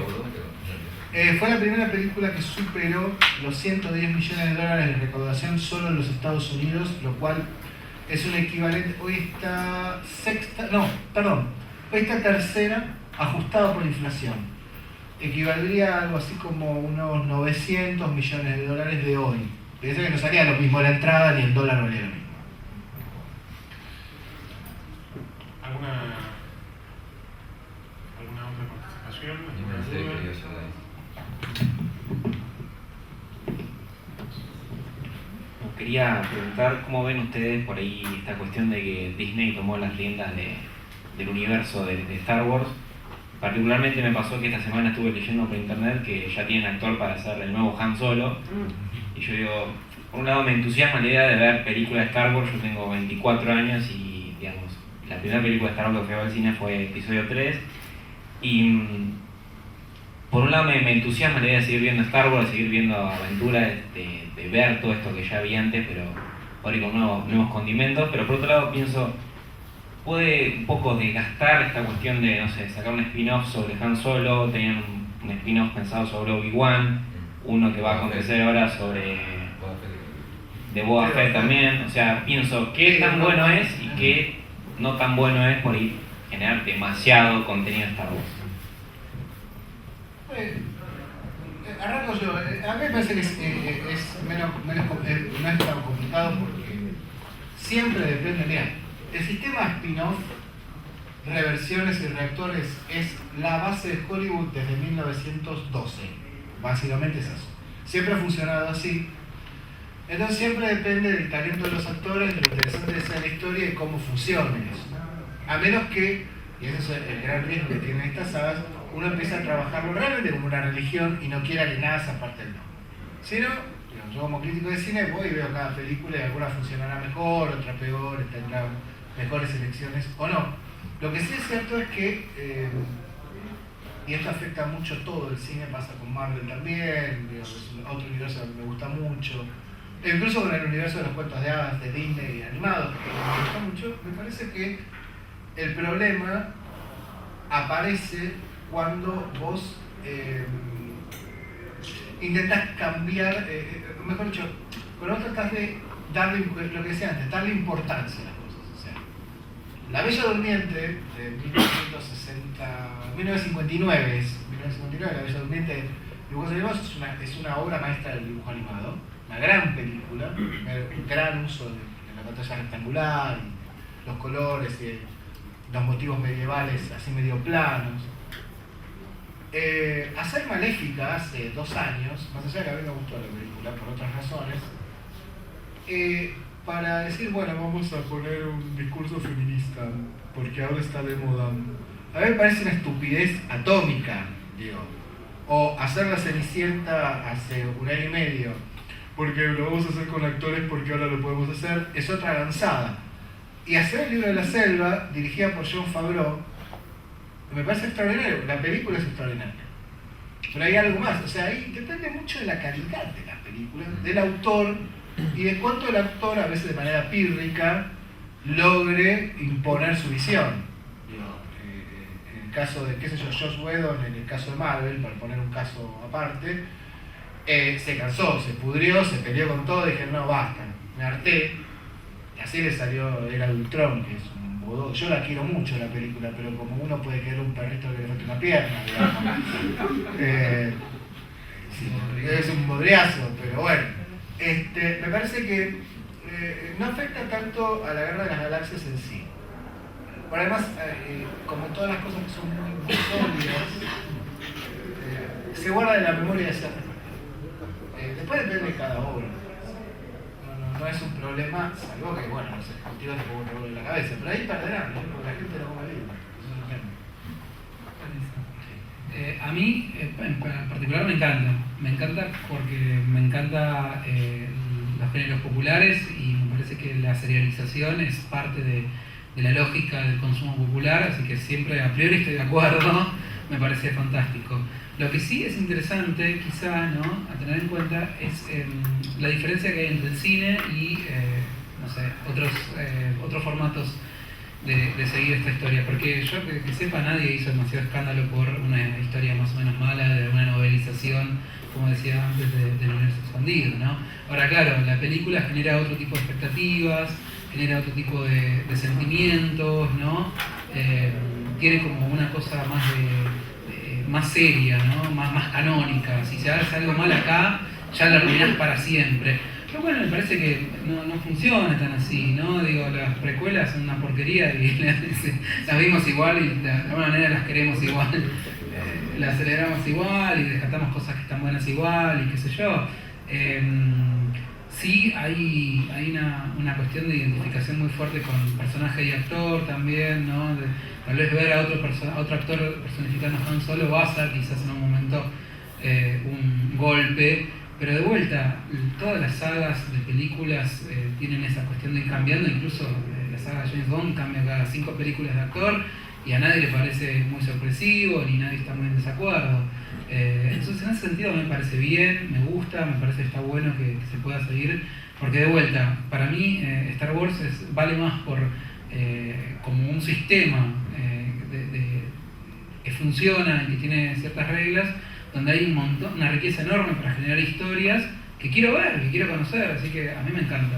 fue la primera película que superó los 110 millones de dólares de recaudación solo en los Estados Unidos, lo cual es un equivalente... Hoy está tercera, ajustado por inflación. Equivaldría a algo así como unos 900 millones de dólares de hoy. Piensa que no salía lo mismo la entrada ni el dólar valía lo mismo. ¿Alguna otra participación? ¿Alguna No sé, duda? quería hacer ahí. Quería preguntar cómo ven ustedes por ahí esta cuestión de que Disney tomó las riendas del universo de Star Wars. Particularmente me pasó que esta semana estuve leyendo por internet que ya tienen actor para hacer el nuevo Han Solo. Y yo digo, por un lado me entusiasma la idea de ver películas de Star Wars. Yo tengo 24 años y, digamos, la primera película de Star Wars que fui a ver al cine fue Episodio 3. Y por un lado me entusiasma la idea de seguir viendo Star Wars, de seguir viendo aventuras, de ver todo esto que ya vi antes, pero ahora con nuevos condimentos. Pero por otro lado pienso, puede un poco desgastar esta cuestión de, no sé, sacar un spin-off sobre Han Solo. Tenían un spin-off pensado sobre Obi-Wan, uno que va a acontecer ahora sobre de Boba Fett también. O sea, pienso qué tan bueno es y qué no tan bueno es por ahí generar demasiado contenido de Star Wars. Arranco yo. A mí me parece que es menos, no es tan complicado porque siempre depende. Mira, el sistema spin-off, reversiones y reactores es la base de Hollywood desde 1912. Básicamente es eso. Siempre ha funcionado así. Entonces siempre depende del talento de los actores, de lo interesante de sea la historia y cómo funcione eso. A menos que, y ese es el gran riesgo que tienen estas sagas, uno empieza a trabajarlo realmente como una religión y no quiera que nada se aparte del nombre. Si no, yo como crítico de cine voy y veo cada película y alguna funcionará mejor, otra peor, tendrá mejores elecciones o no. Lo que sí es cierto es que y esto afecta mucho todo el cine, pasa con Marvel también, digo, es otro universo que me gusta mucho, e incluso con el universo de los cuentos de hadas de Disney animados, que me gusta mucho. Me parece que el problema aparece cuando vos intentás cambiar, mejor dicho, cuando vos tratás de darle, lo que decía antes, darle importancia a las cosas. O sea, La Bella Durmiente de 1959 es 1959, La Bella Durmiente de dibujos animados es una obra maestra del dibujo animado, una gran película, un gran uso de la pantalla rectangular, y los colores y los motivos medievales así medio planos. Hacer Maléfica hace 2 años, más allá de que a mí me gustó la película por otras razones, para decir, bueno, vamos a poner un discurso feminista, porque ahora está de moda. A mí me parece una estupidez atómica, digo. O hacer La Cenicienta hace 1 año y medio, porque lo vamos a hacer con actores porque ahora lo podemos hacer, es otra lanzada. Y hacer El Libro de la Selva, dirigida por Jon Favreau, me parece extraordinario. La película es extraordinaria. Pero hay algo más, o sea, ahí depende mucho de la calidad de la película, del autor, y de cuánto el actor, a veces de manera pírrica, logre imponer su visión. En el caso de, qué sé yo, Joss Whedon, en el caso de Marvel, para poner un caso aparte, se cansó, se pudrió, se peleó con todo, y dijeron, no, basta, me harté. Y así le salió Era de Ultron, que es un bodó. Yo la quiero mucho la película, pero como uno puede querer un perrito que le falta una pierna, digamos. Sí, es un bodriazo, pero bueno. Me parece que no afecta tanto a la Guerra de las Galaxias en sí. Pero además, como todas las cosas que son muy sólidas, se guarda en la memoria de ciertas personas. Después depende de cada obra. No es un problema, salvo que, bueno, los ejecutivos tampoco te vuelven la cabeza, pero ahí perderán, porque la gente no come libro. A mí en particular me encanta porque me encanta los géneros populares, y me parece que la serialización es parte de la lógica del consumo popular, así que siempre a priori estoy de acuerdo, me parece fantástico. Lo que sí es interesante, quizá, ¿no?, a tener en cuenta es la diferencia que hay entre el cine y no sé, otros formatos de seguir esta historia, porque yo que sepa, nadie hizo demasiado escándalo por una historia más o menos mala, de una novelización, como decía antes, del universo expandido, ¿no? Ahora, claro, la película genera otro tipo de expectativas, genera otro tipo de sentimientos, ¿no? Tiene como una cosa más seria, ¿no? Más canónica. Si se hace algo mal acá, ya lo arruinás para siempre. Pero bueno, me parece que no funciona tan así, ¿no? Digo, las precuelas son una porquería y las vimos igual y de alguna manera las queremos igual. Las celebramos igual y rescatamos cosas que están buenas igual y qué sé yo. Sí hay una cuestión de identificación muy fuerte con personaje y actor también, ¿no? Tal vez ver a otro actor personificando a Han Solo va a ser quizás en un momento un golpe, pero de vuelta, todas las sagas de películas tienen esa cuestión de ir cambiando, incluso la saga de James Bond cambia cada 5 películas de actor y a nadie le parece muy sorpresivo ni nadie está muy en desacuerdo. Entonces en ese sentido me parece bien, me gusta, me parece que está bueno que se pueda seguir, porque de vuelta, para mí Star Wars vale más por como un sistema que funciona y que tiene ciertas reglas, donde hay una riqueza enorme para generar historias que quiero ver, que quiero conocer, así que a mí me encanta.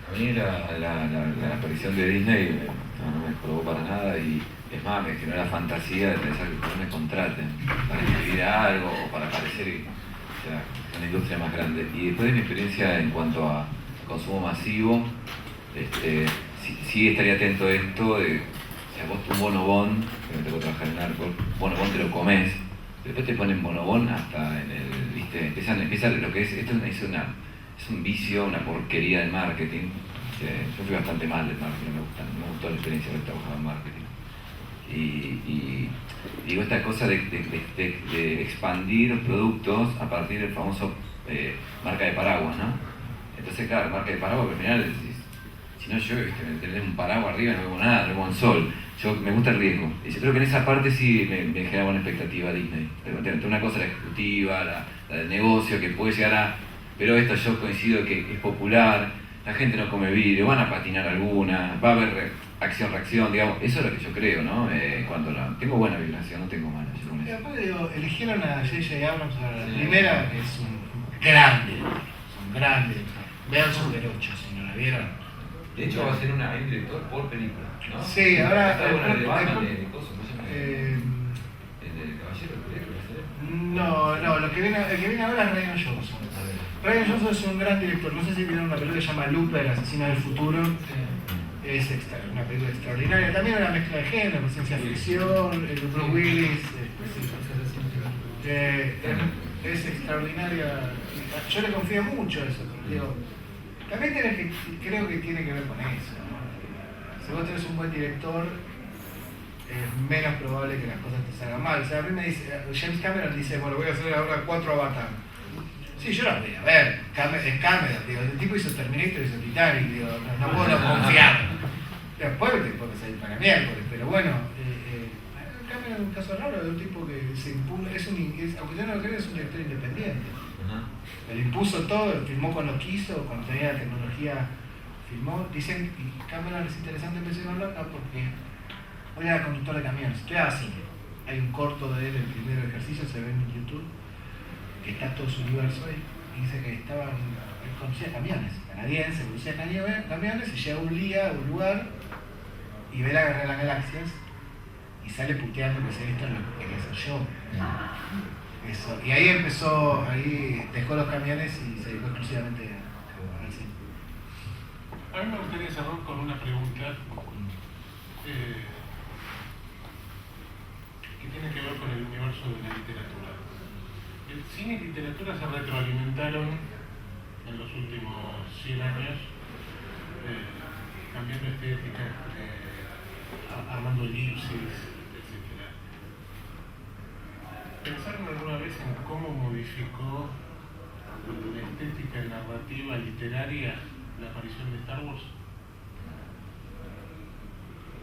A mí la aparición de Disney no me probó para nada, y es más, me generó la fantasía de pensar que no me contraten para escribir algo o para aparecer, o sea, una industria más grande. Y después de mi experiencia en cuanto a consumo masivo, sí estaría atento a esto de, o sea, vos un bonobón, que me tocó trabajar en Arcor, bonobón te lo comes, después te ponen bonobón hasta en el, ¿viste? Empieza lo que es, esto es un vicio, una porquería del marketing. Yo fui bastante mal del marketing, me gustó la experiencia de haber trabajado en marketing. Y digo, esta cosa de expandir los productos a partir del famoso marca de paraguas, ¿no? Entonces, claro, marca de paraguas, pero al final decís, Si no llueve, tener un paraguas arriba no vemos nada, no vemos el sol. Me gusta el riesgo. Y yo creo que en esa parte sí me genera buena expectativa Disney. Una cosa la ejecutiva, la del negocio, que puede llegar a... Pero esto yo coincido que es popular, la gente no come vidrio, van a patinar alguna, va a haber acción-reacción, digamos. Eso es lo que yo creo, ¿no? Tengo buena vibración, no tengo mala. Yo con Y eso. después digo, eligieron a J.J. Abrams para la Sí. primera, que es un grande, vean Super 8 si no la vieron. De hecho va a ser hay un director por película, ¿no? Sí, ahora Está buena de Batman, después- de cosas, ¿cómo se llama? Eh, El de Caballero, no, el que viene ahora es Ryan Johnson. Ryan Johnson es un gran director, no sé si vieron una película que se llama Looper, el asesino del futuro. Es una película extraordinaria, también una mezcla de género, con ciencia ficción, el Bruce Willis. Es extraordinaria. Yo le confío mucho a eso, pero digo, también creo que tiene que ver con eso, ¿no? Si vos tenés un buen director, es menos probable que las cosas te salgan mal. O sea, a mí me dice, James Cameron dice, bueno, voy a hacer ahora 4 Avatar. Sí, yo la voy a ver, es Cameron, digo, el tipo hizo Terminator, hizo Titanic, digo, no puedo no confiar. Después te puede salir para miércoles, pero bueno, Cameron es un caso raro de un tipo que se impuso, aunque yo no lo crea, es un director independiente. Él impuso todo, filmó cuando quiso, cuando tenía la tecnología, filmó. Dicen, y Cameron es interesante mencionarlo acá porque hoy era conductor de camiones, ¿qué hace? Hay un corto de él, el primer ejercicio, se ve en YouTube, que está todo su universo ahí, y dice que él conducía camiones, canadiense, conducía camiones, y llega un día a un lugar y ve la guerra de las galaxias y sale puteando que esto es lo que quería hacer yo. Eso. Y ahí dejó los camiones y se dedicó exclusivamente al cine. A mí me gustaría cerrar con una pregunta que tiene que ver con el universo de la literatura. El cine y literatura se retroalimentaron en los últimos 100 años, cambiando estética, armando elipsis, etc. ¿Pensaron alguna vez en cómo modificó la estética narrativa literaria la aparición de Star Wars?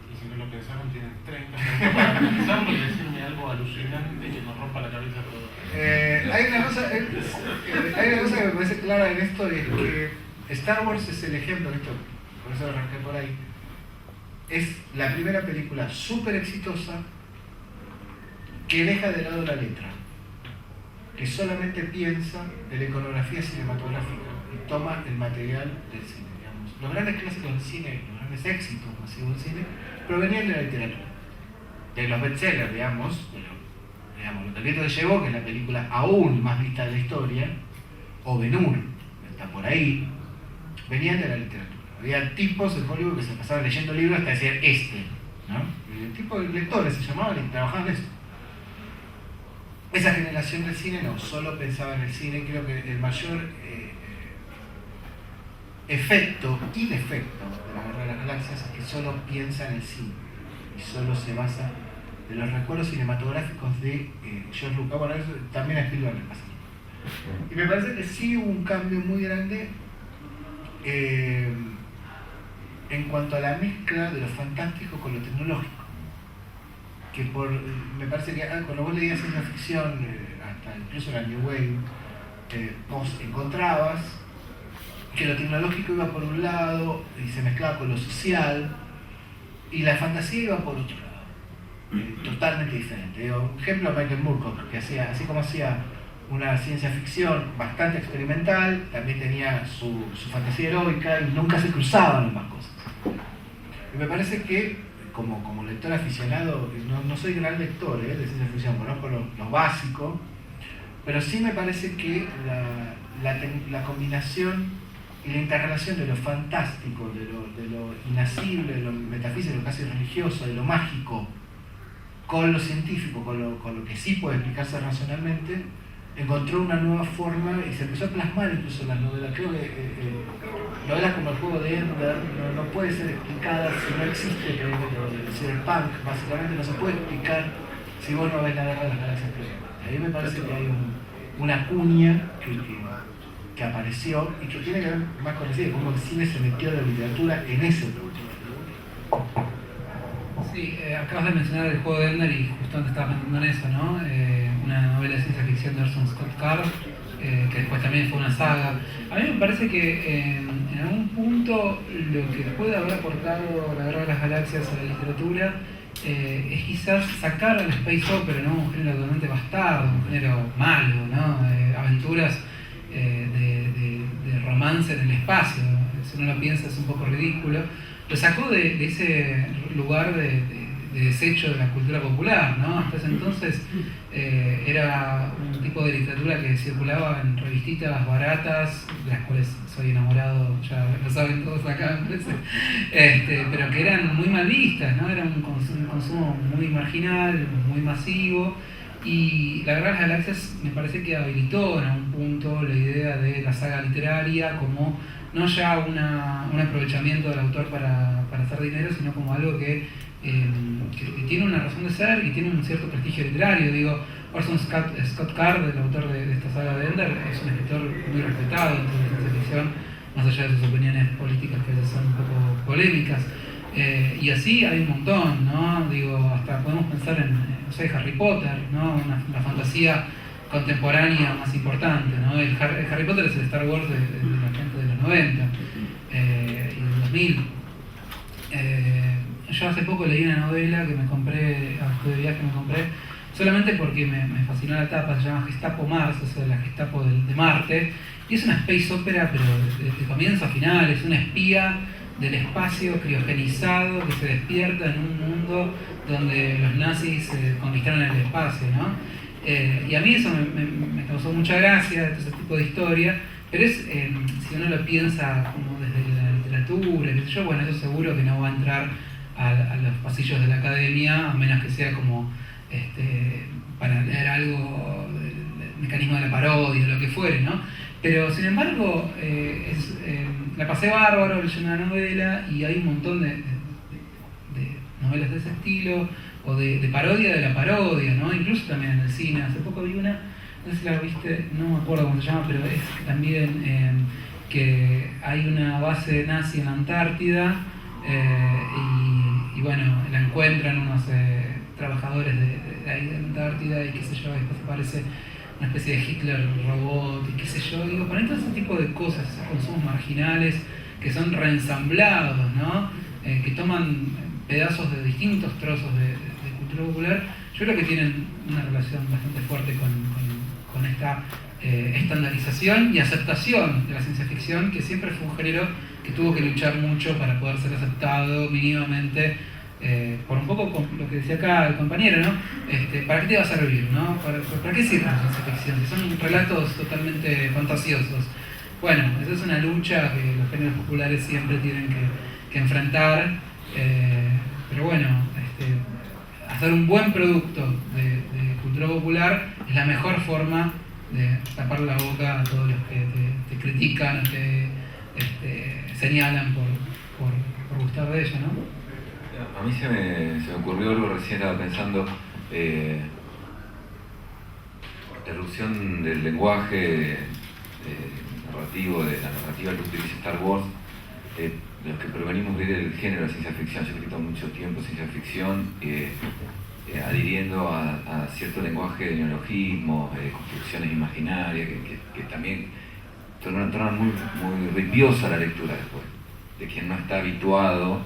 Y si no lo pensaron, tienen 30 segundos para pensarlo y decirme algo alucinante que nos rompa la cabeza a todos. Hay una cosa que me parece clara en esto, es que Star Wars es el ejemplo de esto, por eso arranqué por ahí. Es la primera película súper exitosa que deja de lado la letra, que solamente piensa en la iconografía cinematográfica y toma el material del cine, digamos. Los grandes clásicos del cine, los grandes éxitos masivos del cine, provenían de la literatura, de los bestsellers, digamos, Los del viento que llevó, que es la película aún más vista de la historia, o Ben-Hur, está por ahí, venían de la literatura. Había tipos en Hollywood que se pasaban leyendo libros hasta decir ¿no? El tipo de lectores se llamaban y trabajaban en eso. Esa generación del cine no, solo pensaba en el cine. Creo que el mayor efecto y defecto de la Guerra de las Galaxias es que solo piensa en el cine y solo se basa en los recuerdos cinematográficos de George Lucas. Bueno, eso también a Spielberg le pasa. Y me parece que sí hubo un cambio muy grande en cuanto a la mezcla de lo fantástico con lo tecnológico. Me parece que cuando vos leías ciencia ficción, hasta incluso la New Wave, vos encontrabas que lo tecnológico iba por un lado y se mezclaba con lo social, y la fantasía iba por otro lado, totalmente diferente. Un ejemplo, Michael Moorcock, que hacía, así como hacía una ciencia ficción bastante experimental, también tenía su fantasía heroica y nunca se cruzaban ambas cosas. Y me parece que como lector aficionado, no soy gran lector de ciencia ficción, conozco lo básico, pero sí me parece que la combinación y la interrelación de lo fantástico, de lo inacible, de lo metafísico, de lo casi religioso, de lo mágico, con lo científico, con lo que sí puede explicarse racionalmente, encontró una nueva forma y se empezó a plasmar incluso en las novelas. Creo que novelas como El juego de Ender no puede ser explicada si no existe el cyberpunk. Básicamente no se puede explicar si vos no ves la Guerra de las Galaxias. Ahí me parece que hay una cuña que apareció y que tiene que ver más con cómo el cine se metió de la literatura en ese producto. Sí, acabas de mencionar el juego de Ender y justamente estaba pensando en eso, ¿no? Una novela de ciencia ficción de Orson Scott Card, que después también fue una saga. A mí me parece que en algún punto lo que puede haber aportado la Guerra de las Galaxias a la literatura es quizás sacar al space opera, ¿no? Un género totalmente bastardo, un género malo, ¿no? Aventuras de romance en el espacio. Si uno lo piensa es un poco ridículo. Lo sacó de ese lugar de desecho de la cultura popular, ¿no? Hasta ese entonces era un tipo de literatura que circulaba en revistitas baratas, de las cuales soy enamorado, ya lo saben todos acá, me parece, pero que eran muy mal vistas, ¿no? Era un consumo muy marginal, muy masivo, y la Guerra de las Galaxias me parece que habilitó en algún punto la idea de la saga literaria como no ya un aprovechamiento del autor para hacer dinero, sino como algo que tiene una razón de ser y tiene un cierto prestigio literario. Digo, Orson Scott Card, el autor de esta saga de Ender, es un escritor muy respetado dentro de la ciencia ficción, más allá de sus opiniones políticas que a veces son un poco polémicas. Y así hay un montón, ¿no? Digo, hasta podemos pensar en, no sé, Harry Potter, ¿no? La fantasía contemporánea más importante, ¿no? El Harry Potter es el Star Wars de la gente de los 90 y del 2000. Yo hace poco leí una novela que me compré, de viaje me compré, solamente porque me fascinó la tapa, se llama Gestapo Mars, o sea, la Gestapo de Marte, y es una space opera, pero de comienzo a final, es una espía del espacio criogenizado que se despierta en un mundo donde los nazis conquistaron el espacio, ¿no? Y a mí eso me causó mucha gracia, ese tipo de historia, pero es, si uno lo piensa como desde la literatura, qué sé yo, bueno, eso seguro que no va a entrar a los pasillos de la academia, a menos que sea como para leer algo del mecanismo de la parodia o lo que fuere, ¿no? Pero sin embargo, la pasé bárbaro leyendo una novela y hay un montón de novelas de ese estilo, o de parodia de la parodia, ¿no? Incluso también en el cine. Hace poco vi una, no sé si la viste, no me acuerdo cómo se llama, pero es también que hay una base nazi en la Antártida y bueno, la encuentran unos trabajadores de ahí de la Antártida y qué sé yo, después aparece una especie de Hitler robot y qué sé yo. Digo, poner todo ese tipo de cosas, esos consumos marginales que son reensamblados, ¿no? Que toman pedazos de distintos trozos de cultura popular, yo creo que tienen una relación bastante fuerte con esta estandarización y aceptación de la ciencia ficción, que siempre fue un género que tuvo que luchar mucho para poder ser aceptado mínimamente, por un poco con lo que decía acá el compañero, ¿no? ¿Para qué te va a servir, no? ¿Para qué sirve la ciencia ficción? Si son relatos totalmente fantasiosos. Bueno, esa es una lucha que los géneros populares siempre tienen que enfrentar, pero bueno, hacer un buen producto de cultura popular es la mejor forma de tapar la boca a todos los que te critican o te señalan por gustar de ello, ¿no? A mí se me ocurrió algo, recién estaba pensando, la erupción del lenguaje narrativo, de la narrativa que utiliza Star Wars, los que provenimos del género de ciencia ficción. Yo he escrito mucho tiempo ciencia ficción, adhiriendo a cierto lenguaje de neologismos, construcciones imaginarias, que también tornan muy ripiosa la lectura después, de quien no está habituado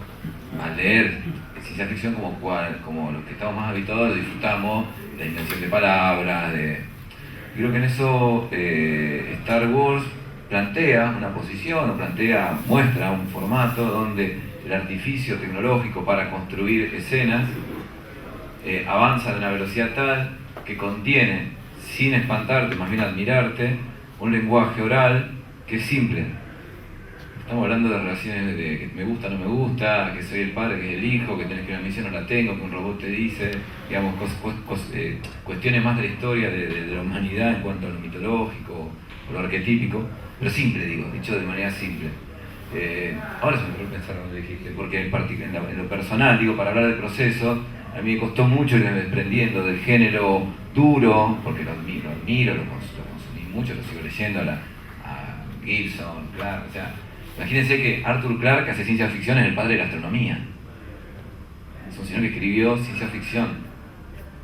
a leer ciencia ficción como los que estamos más habituados, disfrutamos la invención de palabras, creo que en eso Star Wars plantea una posición, muestra un formato donde el artificio tecnológico para construir escenas avanza a una velocidad tal que contiene, sin espantarte, más bien admirarte, un lenguaje oral que es simple. Estamos hablando de relaciones de que me gusta, no me gusta, que soy el padre, que es el hijo, que tenés que ir a una misión, no la tengo, que un robot te dice, digamos, cuestiones más de la historia de la humanidad en cuanto a lo mitológico o lo arquetípico, pero simple, dicho de manera simple. Ahora se me ocurrió pensar lo que dijiste, porque en lo personal, para hablar del proceso, a mí me costó mucho irme desprendiendo del género duro, porque lo admiro, lo consumí mucho, lo sigo leyendo a Gibson, Clarke, o sea, imagínense que Arthur Clarke hace ciencia ficción, es el padre de la astronomía. Es un señor que escribió ciencia ficción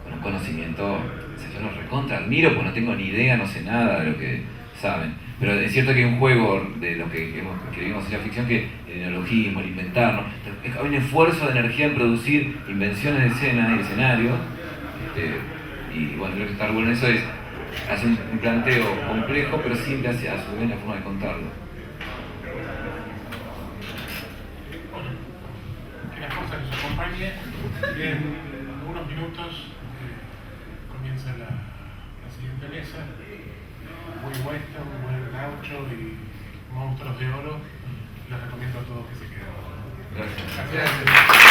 con un conocimiento, o sea, yo lo recontra admiro porque no tengo ni idea, no sé nada de lo que saben. Pero es cierto que hay un juego de lo que vimos ciencia ficción, que el neologismo, el inventar, ¿no? Hay un esfuerzo de energía en producir invenciones de escena y escenarios. Y bueno, creo que Star Wars en eso hace un planteo complejo, pero siempre hace a su vez la forma de contarlo. Bueno, que la fuerza nos acompañe. En unos minutos comienza la siguiente mesa. Muy western, muy buen gaucho y monstruos de oro. Les recomiendo a todos que se queden. Gracias. Gracias.